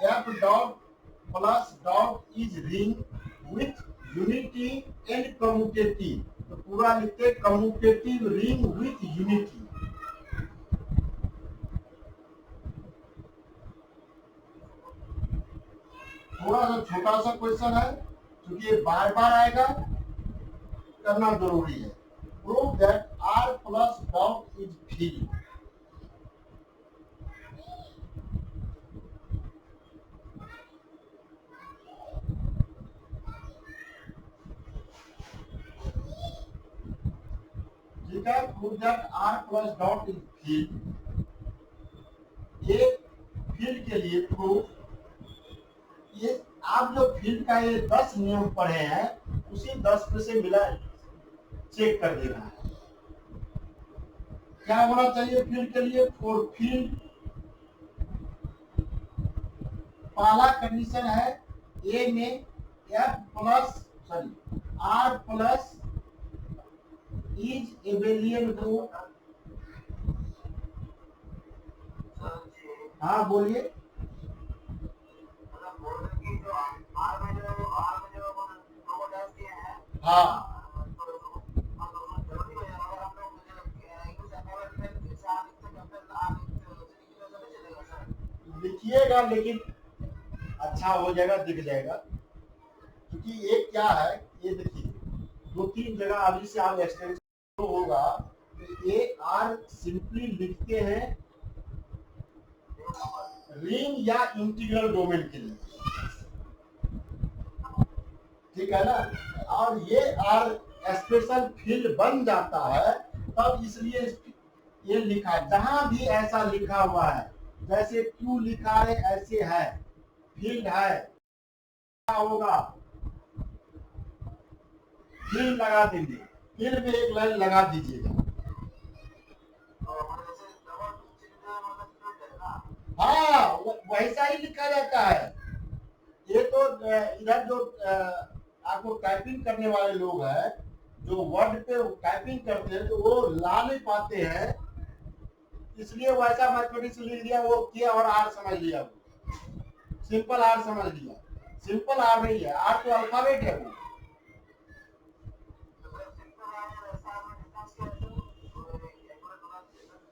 F dot plus dot is ring with unity and commutative, तो पूरा लिखते कम्यूटेटिव रिंग विथ यूनिटी। थोड़ा सा छोटा सा क्वेश्चन है, क्योंकि ये बार बार आएगा, करना जरूरी है। Prove that R plus dot is field. ठीक है, prove that R plus dot is field. ये फील्ड के लिए प्रूफ, ये आप जो फील्ड का ये 10 नियम पढ़े हैं उसी 10 में से मिला चेक कर देना है। क्या होना चाहिए फील्ड के लिए? फॉर फील्ड पहला कंडीशन है ए में F plus sorry R plus is abelian too. हाँ बोलिए। हाँ लिखिएगा, लेकिन अच्छा हो जाएगा, दिख जाएगा। क्योंकि ये क्या है, ये देखिए दो तीन जगह अभी से आप एक्सटेंशन होगा, तो ए आर सिंपली लिखते हैं रिंग या इंटीग्रल डोमेन के लिए, ठीक है ना। और ये आर स्पेशल फील्ड बन जाता है तब, इसलिए ये लिखा, जहां भी ऐसा लिखा हुआ है, जैसे क्यू लिखा है ऐसे है, फील्ड है, क्या होगा फील्ड लगा देंगे, फील्ड में एक लाइन लगा दीजिएगा। हाँ वैसा ही लिखा जाता है। ये तो इधर जो आपको टाइपिंग करने वाले लोग हैं, जो वर्ड पे टाइपिंग करते हैं, तो वो ला नहीं पाते हैं, इसलिए वैसा मैथमेटिक्स लिख दिया, वो किया और आर समझ लिया, सिंपल आर समझ लिया। सिंपल आर नहीं है, आर तो अल्फाबेट है वो।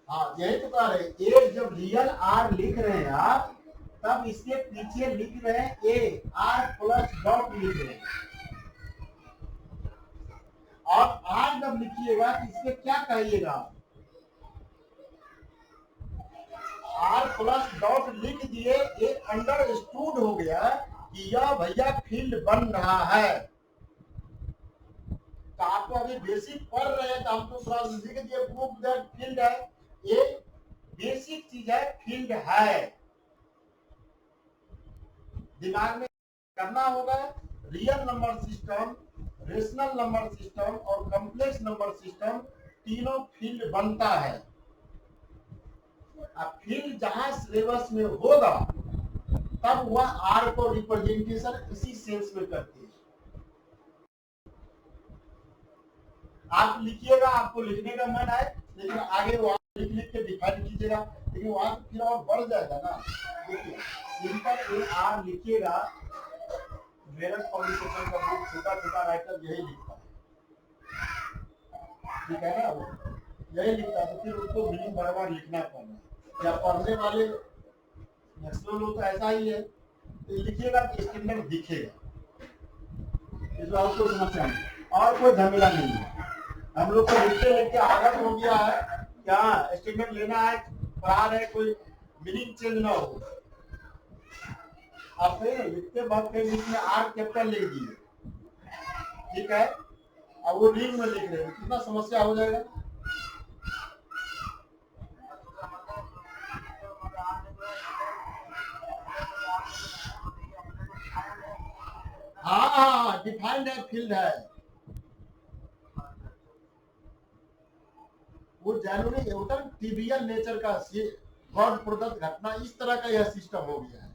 हाँ यही तो कह रहे हैं, ए जब रियल आर लिख रहे हैं आप, तब इसके पीछे लिख रहे हैं ए आर प्लस डॉट लिख रहे हैं। और आर जब लिखिएगा तो इसमें क्या कहिएगा, आर प्लस डॉट लिख दिए, ये अंडरस्टूड हो गया कि यह भैया फील्ड बन रहा है। तो आपको अभी बेसिक पढ़ रहे हैं, तो हमको थोड़ा लिख दिए प्रूफ दैट फील्ड है, ये बेसिक चीज है, फील्ड है, दिमाग में करना होगा। Real number system, rational number system और कॉम्प्लेक्स नंबर सिस्टम तीनों फील्ड बनता है। अब फील्ड जहां सिलेबस में होगा तब वह आर को रिप्रेजेंटेशन इसी सेंस में करती है। आप लिखिएगा, आपको लिखने का मन है, लेकिन आगे वो लिख लिख के डिफाइन कीजिएगा, लेकिन वहां फिर और बढ़ जाएगा ना। देखिए सिंपल ए आर लिखिएगा, मेरठ पब्लिकेशन का बुक छोटा छोटा राइटर यही लिखता है, ठीक है ना, वो यही लिखता है, तो फिर उसको मीनिंग बार बार लिखना पड़ना है। या पढ़ने वाले मैक्सिमम लोग तो ऐसा ही है, तो लिखिएगा तो स्टैंडर्ड दिखेगा, इसमें आपको समस्या नहीं और कोई झमेला नहीं है। हम लोग को लिखते लिखते आदत हो गया है, क्या स्टेटमेंट लेना है, पढ़ा रहे, कोई मीनिंग चेंज ना हो। आप फिर लिखते वक्त के बीच में आर कैपिटल लिख दिए, ठीक है, अब वो रिंग में लिख रहे हैं, कितना समस्या हो जाएगा। हाँ हाँ डिफाइंड है, फील्ड है, वो जनरली होता है ट्रिवियल नेचर का गॉड प्रदत्त घटना, इस तरह का यह सिस्टम हो गया है।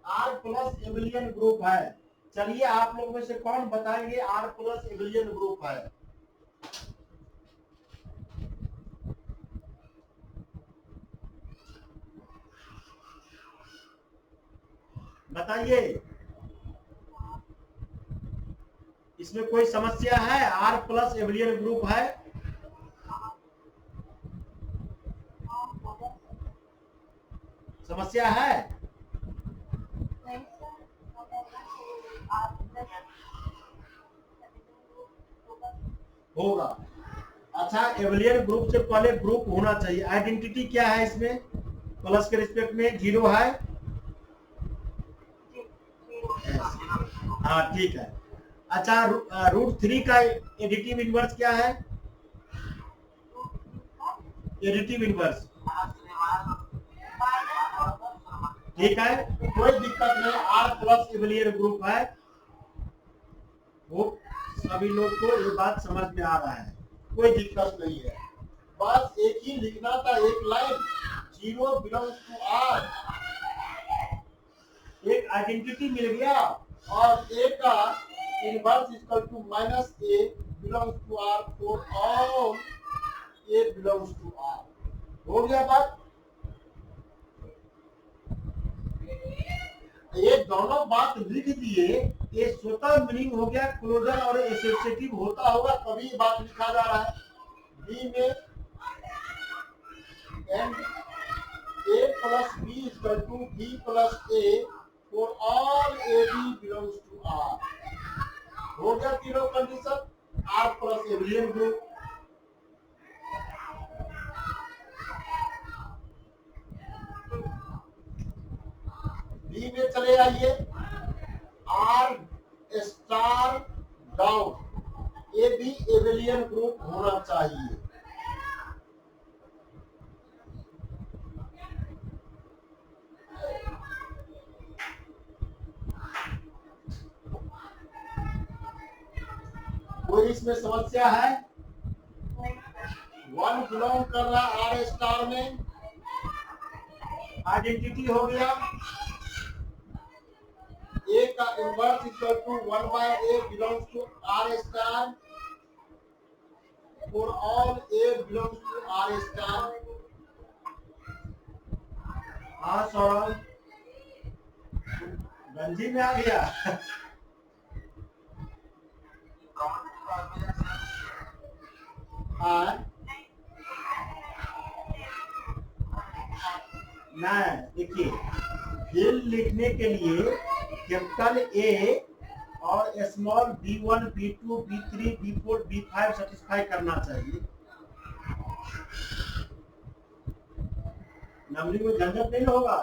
आर प्लस एबिलियन ग्रुप है। चलिए आप लोग में से कौन बताएंगे आर प्लस एबिलियन ग्रुप है? बताइए, इसमें कोई समस्या है? आर प्लस एबिलियन ग्रुप है, समस्या है? होगा। अच्छा, एबिलियन ग्रुप से पहले ग्रुप होना चाहिए। आइडेंटिटी क्या है इसमें? प्लस के रिस्पेक्ट में 0 है। हाँ ठीक है। अच्छा, √3 का एडिटिव इनवर्स क्या है? एडिटिव इनवर्स ठीक है, कोई दिक्कत नहीं। आर प्लस एबिलियन ग्रुप है, वो सभी लोग को ये बात समझ में आ रहा है, कोई दिक्कत नहीं है। बस एक ही लिखना था, एक लाइन, 0 बिलोंग्स टू आर, एक आइडेंटिटी मिल गया, और ए का inverse equal to -a belongs to R for all a belongs to R. हो गया बात। ये दोनों बात लिख दिए, ये स्वतः मीनिंग हो गया, क्लोजर और एसोसिएटिव होता होगा तभी बात लिखा जा रहा है। बी में and a plus B equal to b plus a for all a b belongs to r। हो गया तीनों condition, r plus abelian group. B में चले आइए, आर स्टार डाउन, ये भी एबिलियन ग्रुप होना चाहिए। कोई इसमें समस्या है? 1 बिलोंग कर रहा आर स्टार में, आइडेंटिटी हो गया, ए का inverse equal to 1/a belongs to R star for all a belongs to R star. हाँ सौरभ, गंजी में आ गया। हाँ नहीं, देखिए फील्ड लिखने के लिए कैपिटल ए और small b1 b2 b3 b4 b5 satisfy करना चाहिए। नंबरिंग में झंझट नहीं होगा।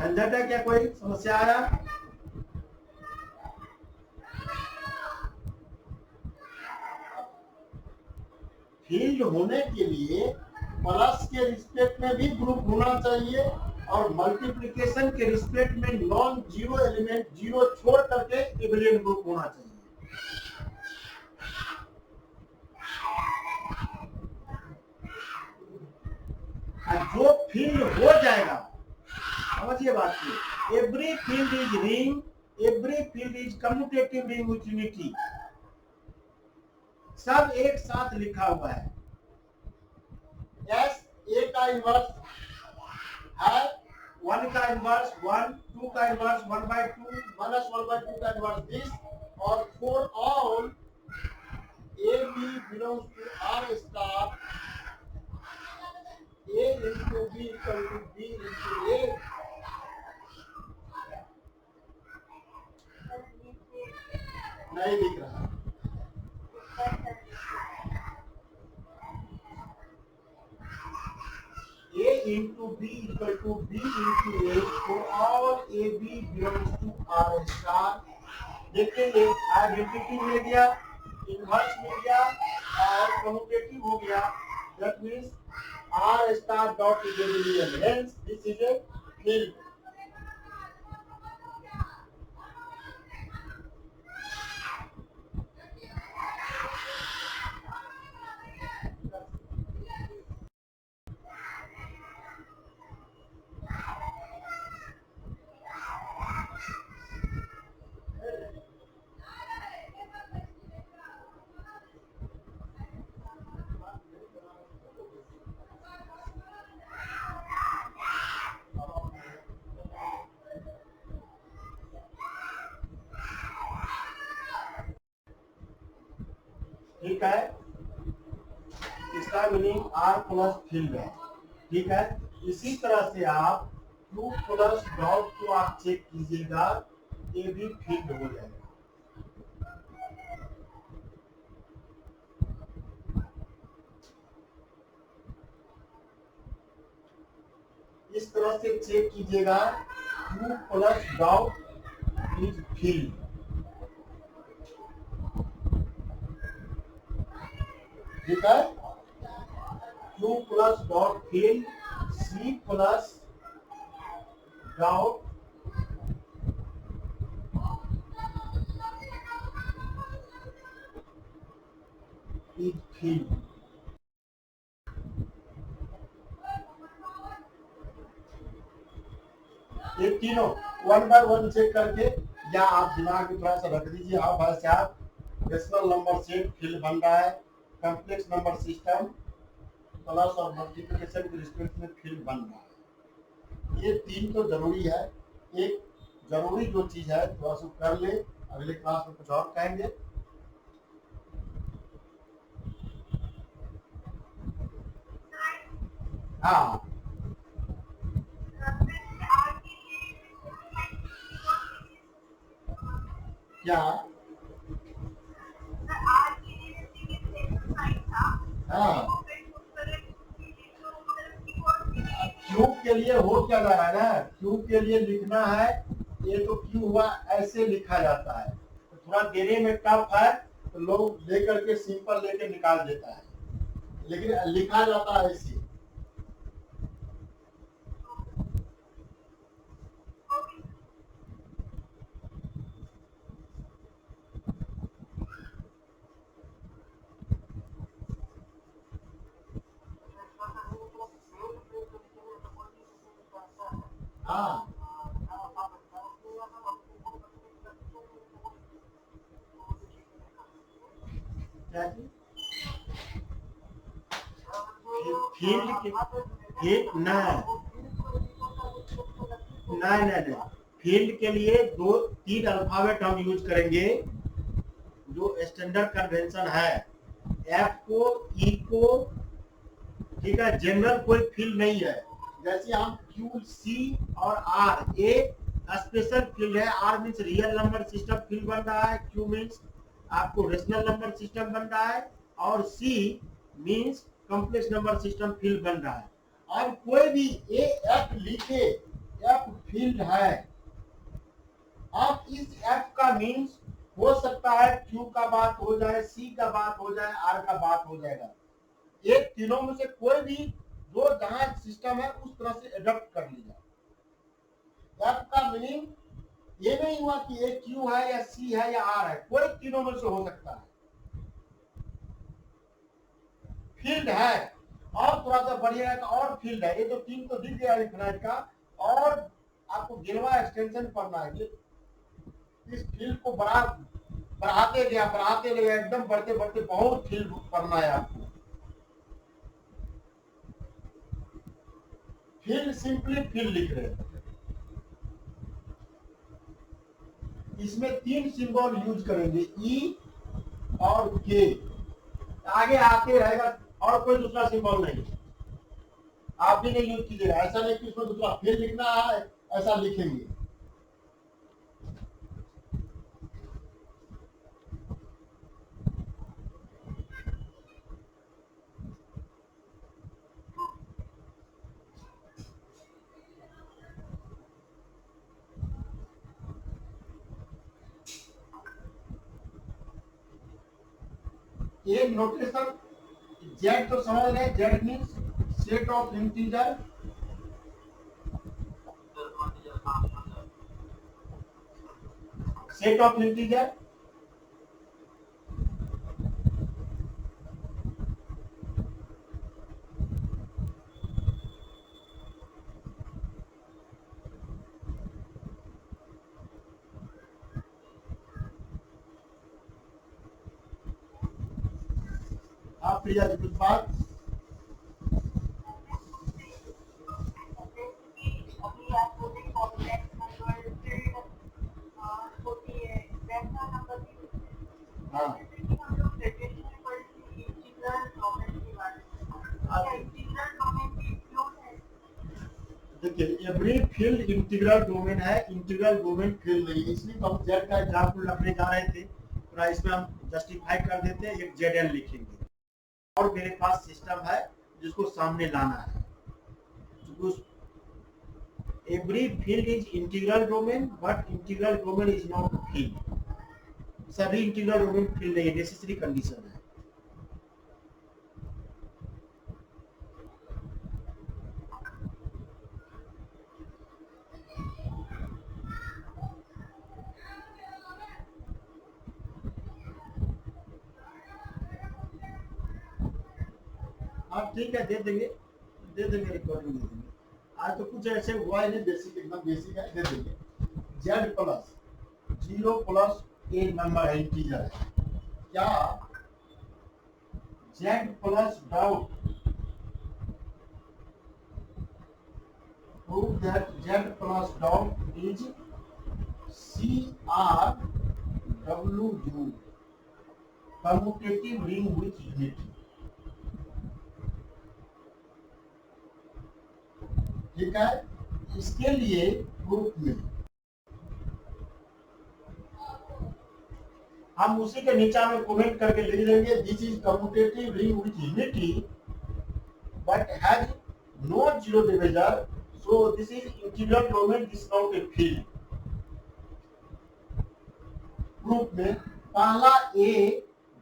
झंझट है क्या, कोई समस्या आया? फील्ड होने के लिए प्लस के रिस्पेक्ट में भी ग्रुप होना चाहिए और मल्टीप्लिकेशन के रिस्पेक्ट में नॉन जीरो एलिमेंट जीरो छोड़ करके एबिलियन ग्रुप होना चाहिए। जो फील्ड हो जाएगा, समझिए बात को, every field is ring, every field is commutative ring with unity, सब एक साथ लिखा हुआ है। एस ए का इनवर्स है, 1 का इनवर्स 1, 2 का इनवर्स 1/2 माइनस 1/2 का इनवर्स दिस, और for all A B belongs to R star, A into B equal to B into A. नहीं दिख रहा। A into B equal to B into A for all A B belongs to R star. देखिए ये identity मिल गया, inverse मिल गया और commutative हो गया। That means R star dot is abelian. Hence this is a field. ठीक है, इसका मीनिंग R प्लस फील्ड है। ठीक है, इसी तरह से आप Q प्लस डॉट को आप चेक कीजिएगा, ये भी फील्ड हो जाएगा। इस तरह से चेक कीजिएगा, Q plus dot is field. ठीक है, Q plus dot field, C plus dot is field. ये तीनों 1 बाय 1 चेक करके, या आप दिमाग में थोड़ा सा रख दीजिए। हाँ भाई साहब, रेशनल नंबर सेट फील्ड बन रहा है, कॉम्प्लेक्स नंबर सिस्टम प्लस और मल्टीप्लिकेशन के रिस्पेक्ट में फील्ड बन रहा है। ये तीन तो जरूरी है। एक जरूरी जो चीज है थोड़ा सा कर ले, अगले क्लास में कुछ और कहेंगे। हाँ, क्या? हाँ, क्यूब के लिए हो क्या जा रहा है ना, क्यूब के लिए लिखना है, ये तो क्यू हुआ, ऐसे लिखा जाता है। तो थोड़ा देने में टफ है, तो लोग लेकर के सिंपल लेके निकाल देता है, लेकिन लिखा जाता है ऐसे। हाँ, क्या चीज? फील्ड के नहीं, फील्ड के लिए 2-3 अल्फाबेट हम यूज करेंगे, जो स्टैंडर्ड कन्वेंशन है। एफ को, ई को, ठीक है, जनरल कोई फील्ड नहीं है। जैसे हम क्यू, सी और आर, ए स्पेशल फील्ड है। R means real number system field बन रहा है, क्यू मीन्स आपको रेशनल नंबर सिस्टम बन रहा है, और C means complex number system field बन रहा है। अब कोई भी ए एफ लिखे एफ फील्ड है। अब इस एफ का मीन्स हो सकता है क्यू का बात हो जाए, सी का बात हो जाए, आर का बात हो जाएगा। ये तीनों में से कोई भी जो जहां सिस्टम है उस तरह से एडॉप्ट कर लीजिए। एफ का मीनिंग ये नहीं हुआ कि ये क्यू है या सी है या आर है, कोई तीनों में से हो सकता है। फील्ड है और थोड़ा सा बढ़िया का और फील्ड है। ये तो तीन तो दिख गया इन्फिनाइट का, और आपको गिलवा एक्सटेंशन पढ़ना है। इस फील्ड को बढ़ाते गया एकदम बढ़ते बढ़ते बहुत फील्ड पढ़ना है आपको। फील्ड सिंपली फील्ड लिख रहे हैं। इसमें तीन सिंबल यूज करेंगे, ई और के, आगे आते रहेगा और कोई दूसरा सिंबल नहीं। आप भी नहीं यूज कीजिएगा, ऐसा नहीं कि इसमें दूसरा फील्ड लिखना है, ऐसा लिखेंगे। ये नोटेशन जेड तो समझ रहे हैं, Z means set of integer, set of integer आप प्रिया जी कुछ बात। अभी आप बोले कॉम्प्लेक्स नंबर फील्ड होती है, वैसा नंबर भी हाँ जैसे कि हम लोग ग्रेजुएशन में पढ़े थे इंटीग्रल डोमेन के बारे में, क्या इंटीग्रल डोमेन भी इंक्लूड है? देखिए एवरी फील्ड इंटीग्रल डोमेन है, इंटीग्रल डोमेन फील्ड नहीं है। इसलिए हम जेड का एग्जाम्पल रखने जा रहे थे, थोड़ा इसमें हम जस्टिफाई कर देते हैं, एक जेड एन लिखेंगे और मेरे पास सिस्टम है जिसको सामने लाना है। Every field is integral domain but integral domain is not field. सभी इंटीग्रल डोमेन फील्ड नहीं है, नेसेसरी कंडीशन है। आप ठीक है दे देंगे रिकॉर्डिंग दे देंगे। आज तो कुछ ऐसे हुआ ही नहीं, बेसिक एकदम बेसिक है, दे देंगे। जेड प्लस 0 प्लस ए नंबर है, इंटीजर है। क्या Z plus dot prove that Z plus dot is CR W commutative ring with unity. ठीक है, इसके लिए ग्रुप में हम उसी के नीचे में कमेंट करके लिख देंगे, this is commutative ring with unity but has no zero division, so this is integral domain, this not a field. Group में पहला A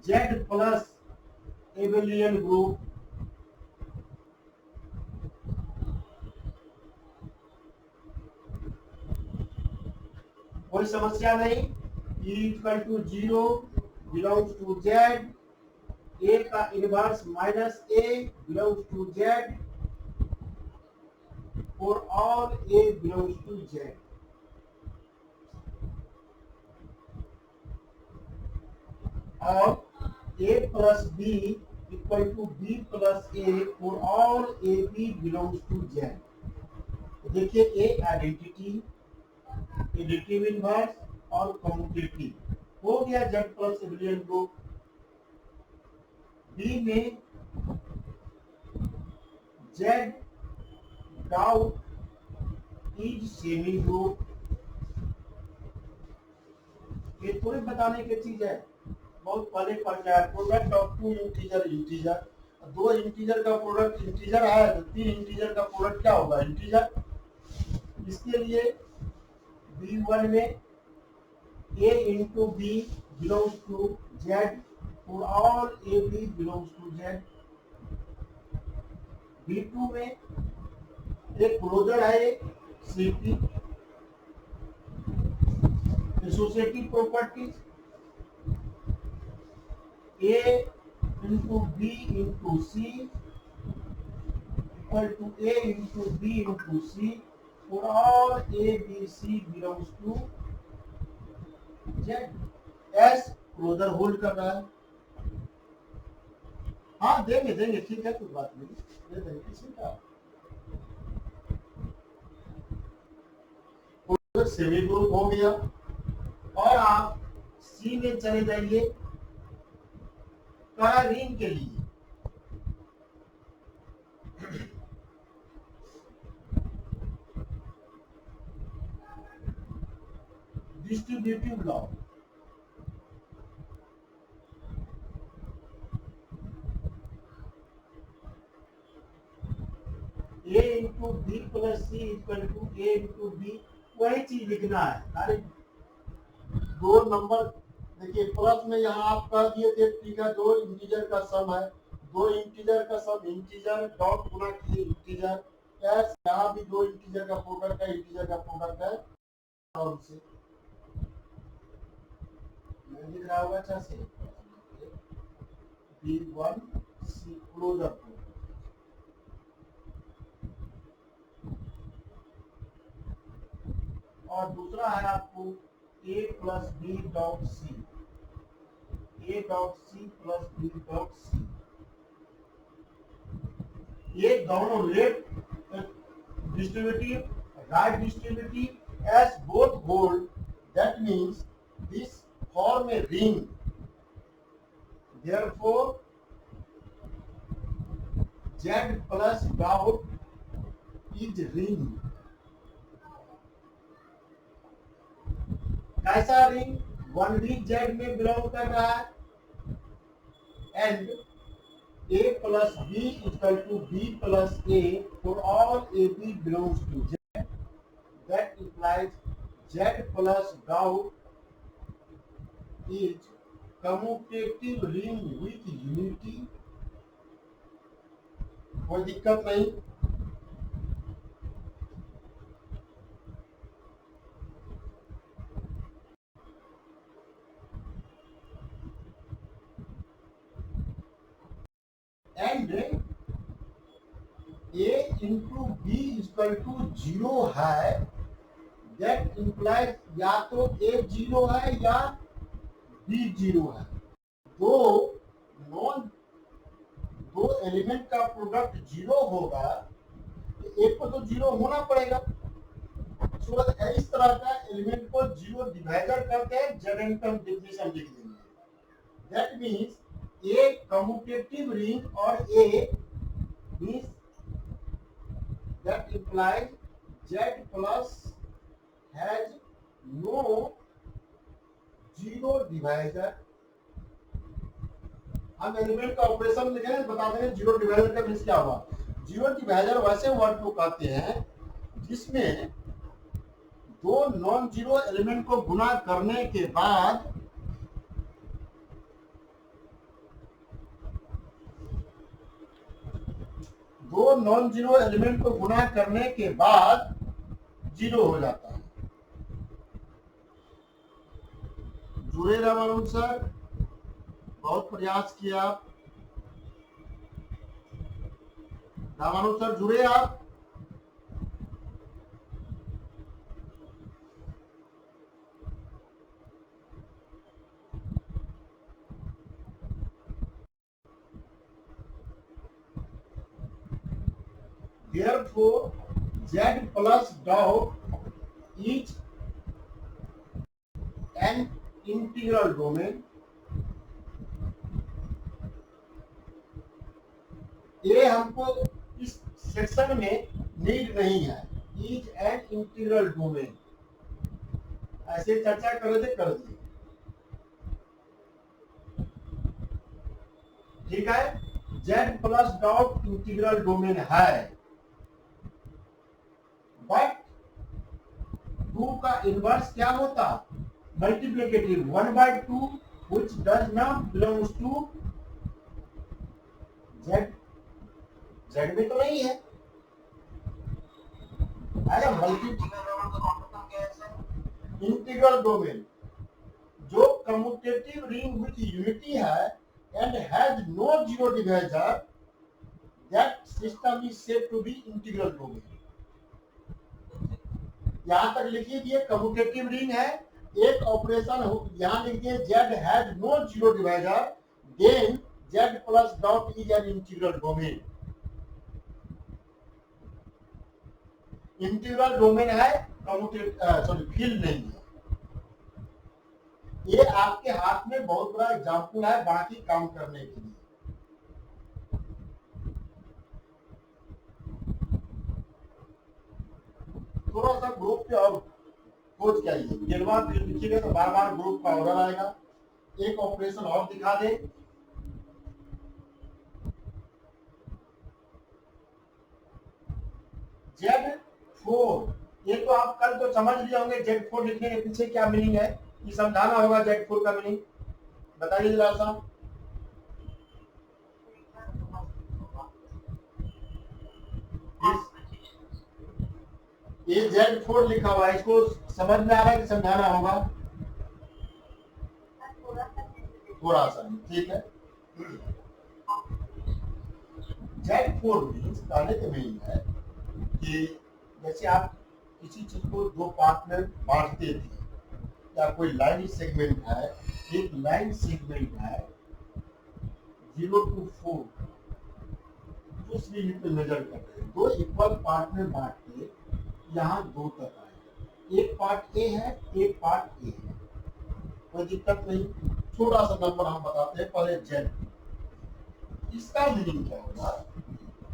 Z plus abelian group, कोई समस्या नहीं। E equal to 0 belongs to Z, A का inverse minus A belongs to Z और all A belongs to Z. और A plus B equal to B plus A और all A B belongs to Z. देखिए A identity, additive inverse और commutative हो गया Z plus abelian group. B में Z dot is semi group. ये थोड़ी बताने की चीज है, बहुत पहले पढ़ गया। Product of two integer, integer दो इंटीजर का प्रोडक्ट इंटीजर है तो तीन इंटीजर का प्रोडक्ट क्या होगा, इंटीजर। इसके लिए B1 में A into B belongs to Z for all AB belongs to Z. B2 में एक क्लोजर है CP, associative properties A into B into C equal to A into B into C for all A, B, C belongs to Z. S closure hold कर रहा है। हाँ देंगे देंगे, ठीक है, कोई बात नहीं, दे देंगे, किसी का क्लोजर सेमी ग्रुप हो गया। और आप सी में चले जाइए कड़ा रिंग के लिए। Distributive law, A into B plus C equal to A into B, वही चीज लिखना है। अरे दो नंबर देखिए, प्लस में यहाँ आप कह दिए थे ठीक है, दो इंटीजर का सम है, दो इंटीजर का सम इंटीजर डॉट गुना किए इंटीजर, एस यहाँ भी दो इंटीजर का प्रोडक्ट है, इंटीजर का प्रोडक्ट है, और से मैं लिख रहा होगा अच्छा से B1 C क्लोजर को। और दूसरा है आपको A plus B dot C, A dot C plus B dot C. ये दोनों left distributive, right distributive, as both hold, that means this form a ring, therefore Z plus dot is ring। ऐसा ring 1D Z में belong कर रहा है, and A plus B equal to B plus A for all AB belongs to Z, that implies Z plus dot is commutative ring with unity। कोई दिक्कत नहीं। And A into B equal to 0 है, that implies या तो A 0 है या B 0 है। दो एलिमेंट का प्रोडक्ट 0 होगा तो एक को तो 0 होना पड़ेगा। सो इस तरह का एलिमेंट को 0 डिवाइडर करके जनरेटर डिफिनेशन लिख देंगे। That means a commutative ring और A means that implies Z plus has no 0 divider. हम एलिमेंट का ऑपरेशन लिखेंगे, बता देंगे 0 डिवाइडर का मीन्स क्या हुआ। 0 डिवाइडर वैसे वर्ड को कहते हैं जिसमें दो नॉन जीरो एलिमेंट को गुणा करने के बाद दो नॉन जीरो एलिमेंट को गुणा करने के बाद 0 हो जाता है। जुड़े रामानुज सर, बहुत प्रयास किया आप। रामानुज सर जुड़े आप। Therefore, Z plus dot is an integral domain। ये हमको इस सेक्शन में नीड नहीं है। इज एन इंटीग्रल डोमेन, ऐसे चर्चा कर रहे थे, कर दिए, ठीक है। Z plus dot integral domain है, बट का इनवर्स क्या होता? Multiplicative 1/2 which does not belongs to z। z में तो नहीं है ना मल्टी इंटीग्रल डोमेन जो कम्यूटेटिव रिंग विथ यूनिटी है and has no zero divisor, that system is said to be integral domain. यहां तक लिखिए दिए कम्यूटेटिव रिंग है, एक ऑपरेशन यहां लिख दिए z has no zero divisor, then z plus dot is an integral domain. Integral domain है, कम्यूटेटिव सॉरी फील्ड नहीं है। ये आपके हाथ में बहुत बड़ा एग्जाम्पल है बाकी काम करने के लिए। थोड़ा सा ग्रुप पे और खोज चाहिए, गिरवा फिर लिखिएगा तो बार बार ग्रुप का ऑर्डर आएगा। एक ऑपरेशन और दिखा दे, Z4। ये तो आप कल तो समझ लिए होंगे Z4 लिखने के पीछे क्या मीनिंग है, ये समझाना होगा। Z4 का मीनिंग बताइए जरा सा। ये Z4 लिखा हुआ है, इसको समझ में आ रहा है कि समझाना होगा? थोड़ा सा ठीक है। Z4 मीन्स कहने के मीनिंग है कि जैसे आप किसी चीज को दो पार्ट में बांटते थे, या कोई लाइन सेगमेंट है, एक लाइन सेगमेंट है 0 to 4 उस लिमिट में मेजर करते हैं, दो इक्वल पार्ट में बांट के यहाँ 2 तक आए। एक पार्ट ए है, एक पार्ट ए है, कोई दिक्कत नहीं। छोटा सा नंबर हम बताते हैं पहले Z। इसका मीनिंग क्या होगा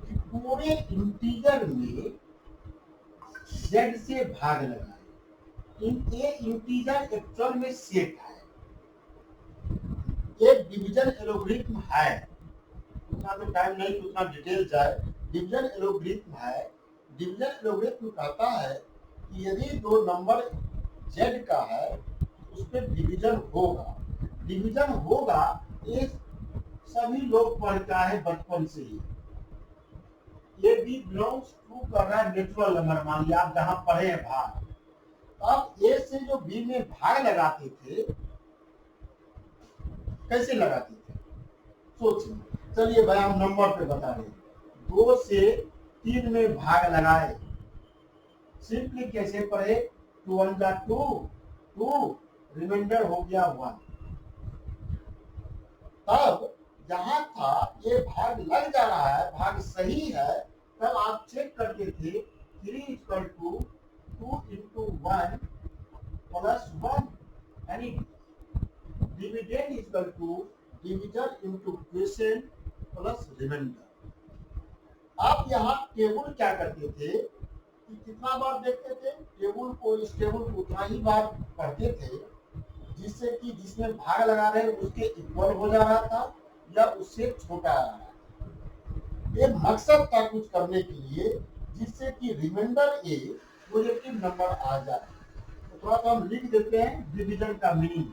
कि पूरे इंटीजर में Z से भाग लगाए। ये इंटीजर एक्चुअल में सेट है, एक डिवीजन एलोग्रिथम है, उतना तो टाइम नहीं कि उतना डिटेल जाए। डिवीजन एलोग्रिथम है। डिवीजन एलोग्रिथम कहता है कि यदि दो नंबर Z का है उस पर डिवीजन होगा। डिवीजन होगा ये सभी लोग पढ़ता है बचपन से ही। ये भी बिलोंग्स टू कर रहा है नेचुरल नंबर, मान लिया आप जहां पढ़े हैं भाग। अब ए से जो बी में भाग लगाते थे, कैसे लगाते थे सोचिए। चलिए भाई हम नंबर पे बता रहे हैं। 2 से 3 में भाग लगाए, सिंपली कैसे पढ़े, 2 1 जा 2, 2 रिमाइंडर हो गया 1। तब जहां था ये भाग लग जा रहा है, भाग सही है, तब आप चेक करते थे 3 इक्वल टू 2 इंटू 1 प्लस 1, यानी dividend equal to division into question plus remainder. आप यहाँ टेबल क्या करते थे कि कितना बार देखते थे टेबल को, इस टेबल को उतना ही बार पढ़ते थे जिससे कि जिसमें भाग लगा रहे उसके इक्वल हो जा रहा था या उससे छोटा आ रहा था। ये मकसद था कुछ करने के लिए जिससे कि रिमाइंडर ए पॉजिटिव नंबर आ जाए। तो थोड़ा सा हम लिख देते हैं डिवीजन का meaning.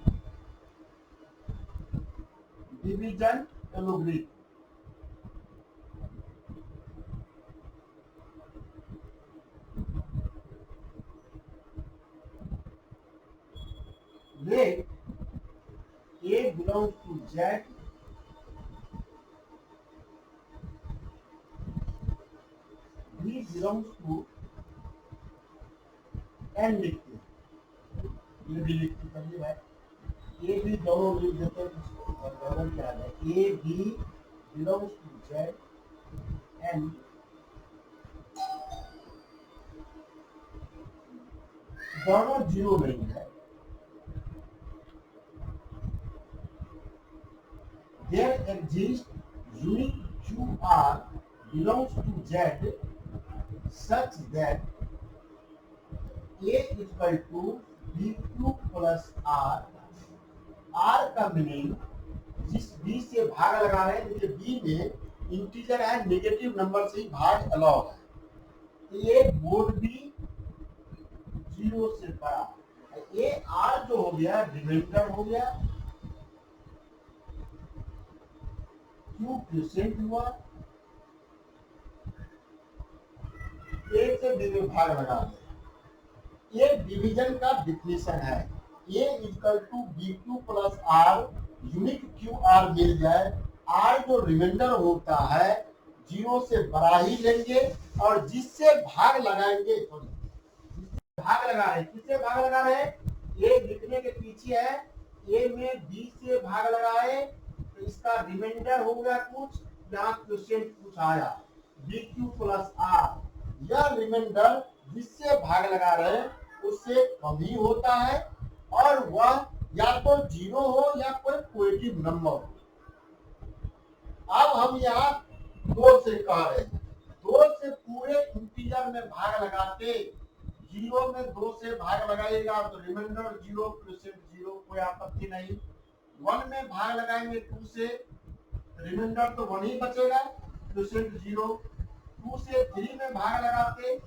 Division algorithm let A belongs to Z, B belongs to N लिखते हैं। ये भी लिखते करिए भाई, ए भी दोनों लिख देते हैं, दोनों क्या है, A B belongs to Z and दोनों जीरो नहीं है। There exists unique QR belongs to Z such that A is equal to BQ plus R। R का मीनिंग जिस B से भाग लगा रहे हैं, देखिए B में इंटीजर है, नेगेटिव नंबर से ही भाग अलाउ है। तो ये बोर्ड भी जीरो से बड़ा। ये आर जो हो गया रिमाइंडर हो गया, क्यू क्वोशिएंट हुआ, एक से बी में भाग लगा दे। ये डिवीजन का डिफिनेशन है। A equal to B Q plus R, unique Q R मिल जाए। आर जो रिमाइंडर होता है जीरो से बड़ा ही लेंगे, और जिससे भाग लगाएंगे, भाग लगा रहे, किससे भाग लगा रहे हैं? ए लिखने के पीछे है, ए में बी से भाग लगाए तो इसका रिमाइंडर हो गया कुछ, यहाँ क्वेश्चन कुछ आया बी क्यू प्लस आर। यह रिमाइंडर जिससे भाग लगा रहे हैं उससे कम ही होता है, और वह या तो जीरो हो या कोई पॉजिटिव नंबर हो। अब हम यहाँ दो से कह रहे हैं, दो से पूरे इंटीजर में भाग लगाते, जीरो में दो से भाग लगाइएगा तो रिमाइंडर जीरो क्वोशिएंट जीरो, कोई आपत्ति नहीं। वन में भाग लगाएंगे टू से, रिमाइंडर तो वन ही बचेगा, क्वोशिएंट जीरो। टू से थ्री में भाग लगाते,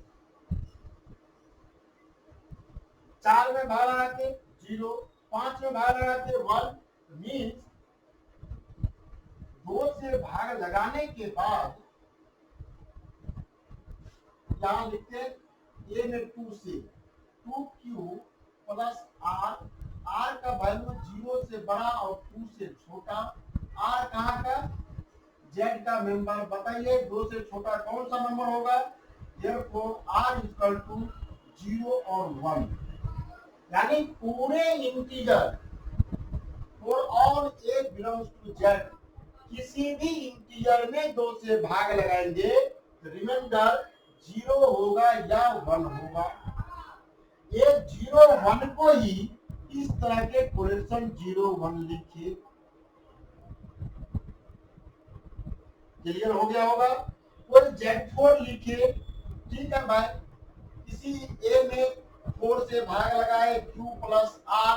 चार में भाग लगाते जीरो, पांच में भाग लगाते वन। मीन्स दो से भाग लगाने के बाद यहां लिखते ए में टू से, two Q plus R, R का वैल्यू जीरो से बड़ा और टू से छोटा। आर कहाँ का? जेड का मेंबर। बताइए दो से छोटा कौन सा नंबर होगा? Therefore R equal to zero और वन, यानी पूरे integer for all A belongs to Z, किसी भी इंटीजर में दो से भाग लगाएंगे रिमाइंडर जीरो होगा या वन होगा। ये जीरो वन को ही इस तरह के कोरेलेशन जीरो वन लिखिए। क्लियर हो गया होगा? कोई Z4 लिखिए, ठीक है भाई। किसी ए में 4 से भाग लगाए Q प्लस आर,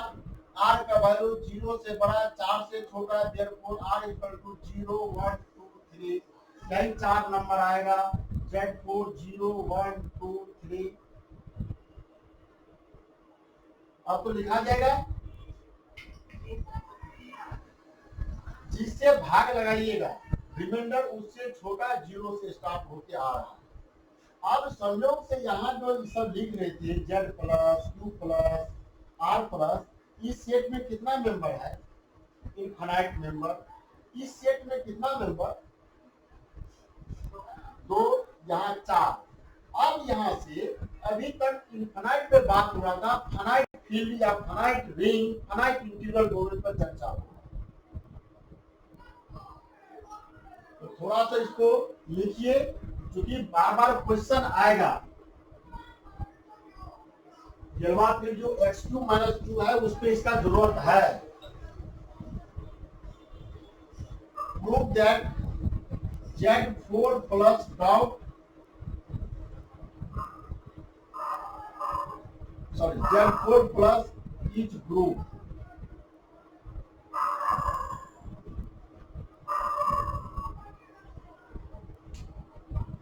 आर का वैल्यू जीरो से बड़ा चार से छोटा, therefore R equal to zero one two three. यही चार नंबर आएगा, Z4 0 1 2 3। अब तो लिखा जाएगा, जिससे भाग लगाइएगा रिमाइंडर उससे छोटा जीरो से स्टार्ट होके आ रहा है। अब संयोग से यहाँ जो सब लिख रहे थे Z plus Q plus R plus, इस सेट में कितना मेंबर है? Infinite member. इस सेट में कितना मेंबर? दो, यहाँ चार। अब यहाँ से अभी तक इनफाइनाइट पे बात हो रहा था, फाइनाइट फील्ड या finite ring, finite integral domain पर चर्चा हो। तो थोड़ा सा इसको लिखिए, क्योंकि बार बार क्वेश्चन आएगा। फिर जो x2 माइनस 2 है उस पर इसका जरूरत है। Prove that Z4 plus dot Z4 plus each group।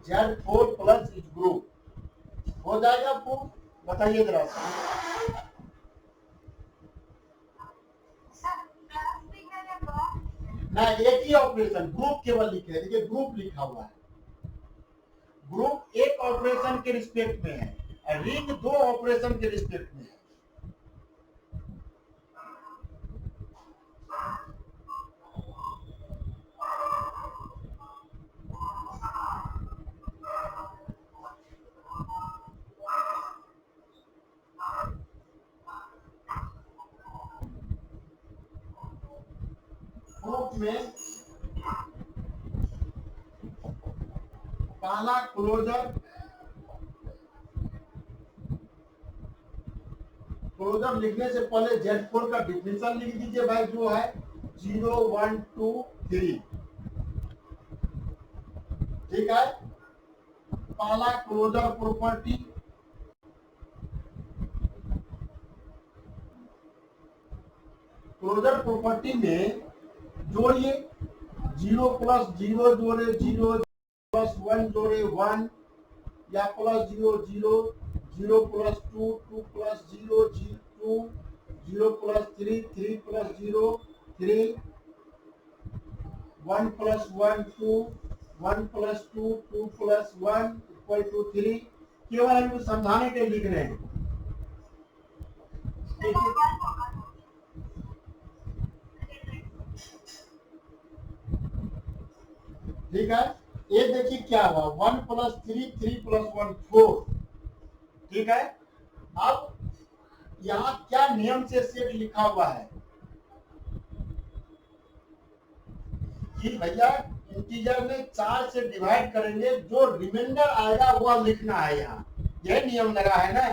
Z4 plus each group हो जाएगा प्रूफ? बताइए जरा। ना एक ही ऑपरेशन, ग्रुप केवल लिखे है, देखिए ग्रुप लिखा हुआ है। ग्रुप एक ऑपरेशन के रिस्पेक्ट में है, रिंग दो ऑपरेशन के रिस्पेक्ट में है। ग्रुप में पहला क्लोजर लिखने से पहले Z4 का डिफिनेशन लिख दीजिए भाई, जो है 0 1 2 3। ठीक है, पहला क्लोजर प्रॉपर्टी, क्लोजर प्रॉपर्टी में जोड़िए 0 प्लस 0 जोड़े 0 प्लस 1 जोड़े 1, या plus 0 0 0 plus 2, 2 plus 0, 2, 0 plus 3, 3 plus 0, 3, 1 plus 1, 2, 1 plus 2, 2 plus 1 equal to 3। केवल हम समझाने के लिए लिख रहे हैं। ठीक है, ये देखिए क्या हुआ, 1 plus 3, 3 plus 1, 4। ठीक है, अब यहाँ क्या नियम से सेट लिखा हुआ है कि भैया इंटीजर में 4 से डिवाइड करेंगे, जो रिमाइंडर आएगा वह लिखना है। यहाँ यह नियम लगा है ना,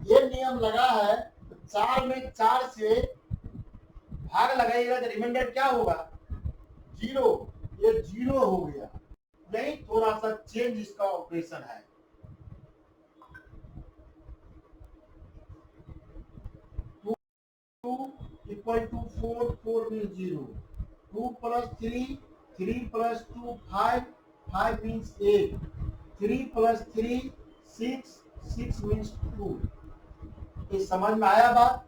ये नियम लगा है। 4 में 4 से भाग लगाइएगा तो रिमाइंडर क्या होगा, 0। ये 0 हो गया, नहीं थोड़ा सा चेंज इसका ऑपरेशन है। Equal to 4, 4 means 0। 2 plus 3, 3 plus 2, 5, 5 means 8। 3 plus 3, 6, 6 means 2। ये समझ में आया बात?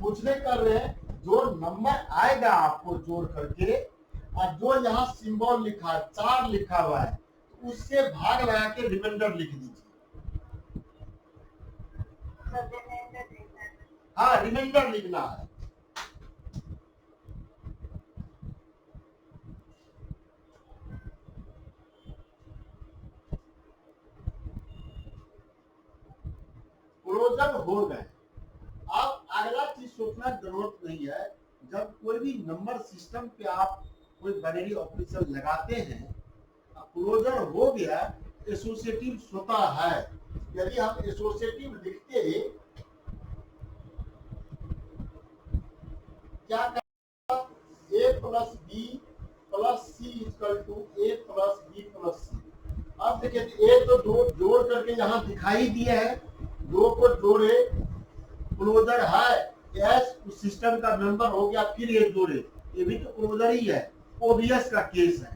पूछने कर रहे हैं, जो नंबर आएगा आपको जोड़ करके और जो यहाँ सिंबल लिखा है 4 लिखा हुआ है, उससे भाग लगा के रिमाइंडर लिख दीजिए। हाँ, रिमाइंडर लिखना है। क्लोजर हो गए। अब अगला चीज सोचना जरूरत नहीं है, जब कोई भी नंबर सिस्टम पे आप कोई बाइनरी ऑपरेशन लगाते हैं, क्लोजर हो गया, एसोसिएटिव होता है। यदि हम एसोसिएटिव लिखते क्या a plus B plus C equal to a plus B plus C. अब देखिए ए तो दो जोड़ करके यहाँ दिखाई दिया है, दो को जोड़े क्लोजर है, एस उस सिस्टम का मेंबर हो गया, फिर ये जोड़े, ये भी तो क्लोजर ही है, ओबीएस का केस है।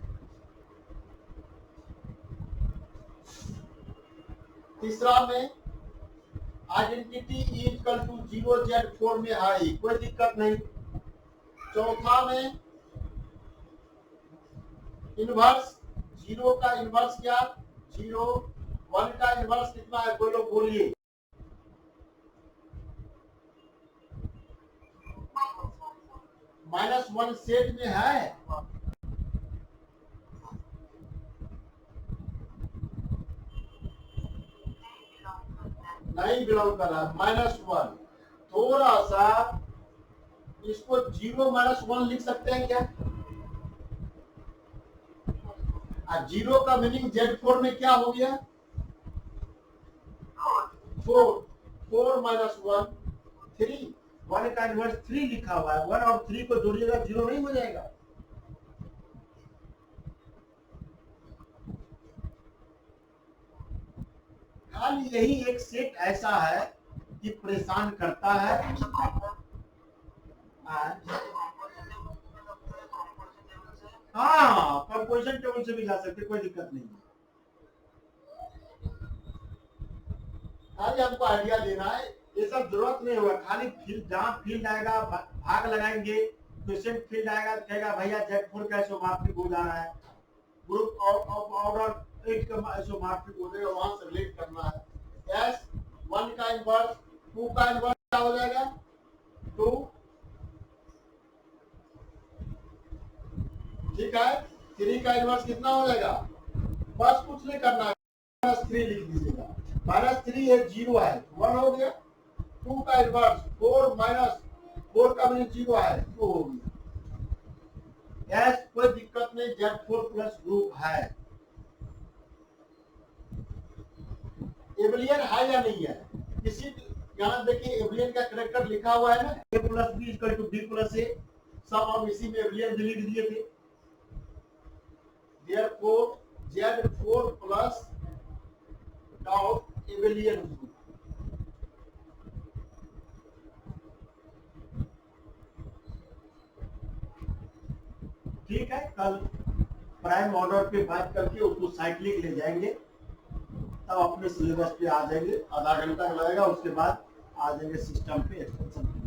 तीसरा में आइडेंटिटी इक्वल टू 0 Z4 में आई, कोई दिक्कत नहीं। चौथा में इनवर्स, 0 का इनवर्स क्या, 0, 1 का इनवर्स कितना है, कोई लोग बोलिए। -1 सेट में है, नहीं बिलोंग कर रहा, -1। थोड़ा सा इसको 0 -1 लिख सकते हैं क्या? 0 का मीनिंग Z4 में क्या हो गया, 4, 4 -1, 3। 1 का इनवर्स 3 लिखा हुआ है, 1 और 3 को जोड़िएगा 0 नहीं हो जाएगा। खाली यही एक सेट ऐसा है कि परेशान करता है। हाँ, कंपोजिशन टेबल से भी जा सकते, कोई दिक्कत नहीं है। खाली हमको आइडिया देना है, ये सब जरूरत नहीं होगा। खाली फील्ड, जहाँ फील्ड आएगा भाग लगाएंगे, क्वेश्चन फील्ड आएगा कहेगा भैया Z4 का आइसोमॉर्फिक हो जाना है, ग्रुप ऑफ ऑर्डर 8 का आइसोमॉर्फिक हो जाएगा, वहां से रिलेट करना है। एस 1 का इनवर्स, 2 का इनवर्स क्या हो जाएगा, 2। ठीक है, 3 का इनवर्स कितना हो जाएगा, बस कुछ नहीं करना है, -3 लिख दीजिएगा। -3 है, 0 है, 1 हो गया। 2 का इनवर्स 4 -4 का मीनिंग 0 है, 2 हो गया। यस, कोई दिक्कत नहीं, Z4 प्लस ग्रुप है। एबलियन है या नहीं है, किसी यहाँ देखिए एबलियन का करेक्टर लिखा हुआ है ना, a plus B equal to B plus A. सब हम इसी में एबलियन भी लिख दिए थे। Therefore Z4 plus dot abelian group. ठीक है, कल प्राइम ऑर्डर पे बात करके उसको साइक्लिक ले जाएंगे, तब अपने सिलेबस पे आ जाएंगे। आधा घंटा लगेगा, उसके बाद आ जाएंगे सिस्टम पे एक्सटेंशन।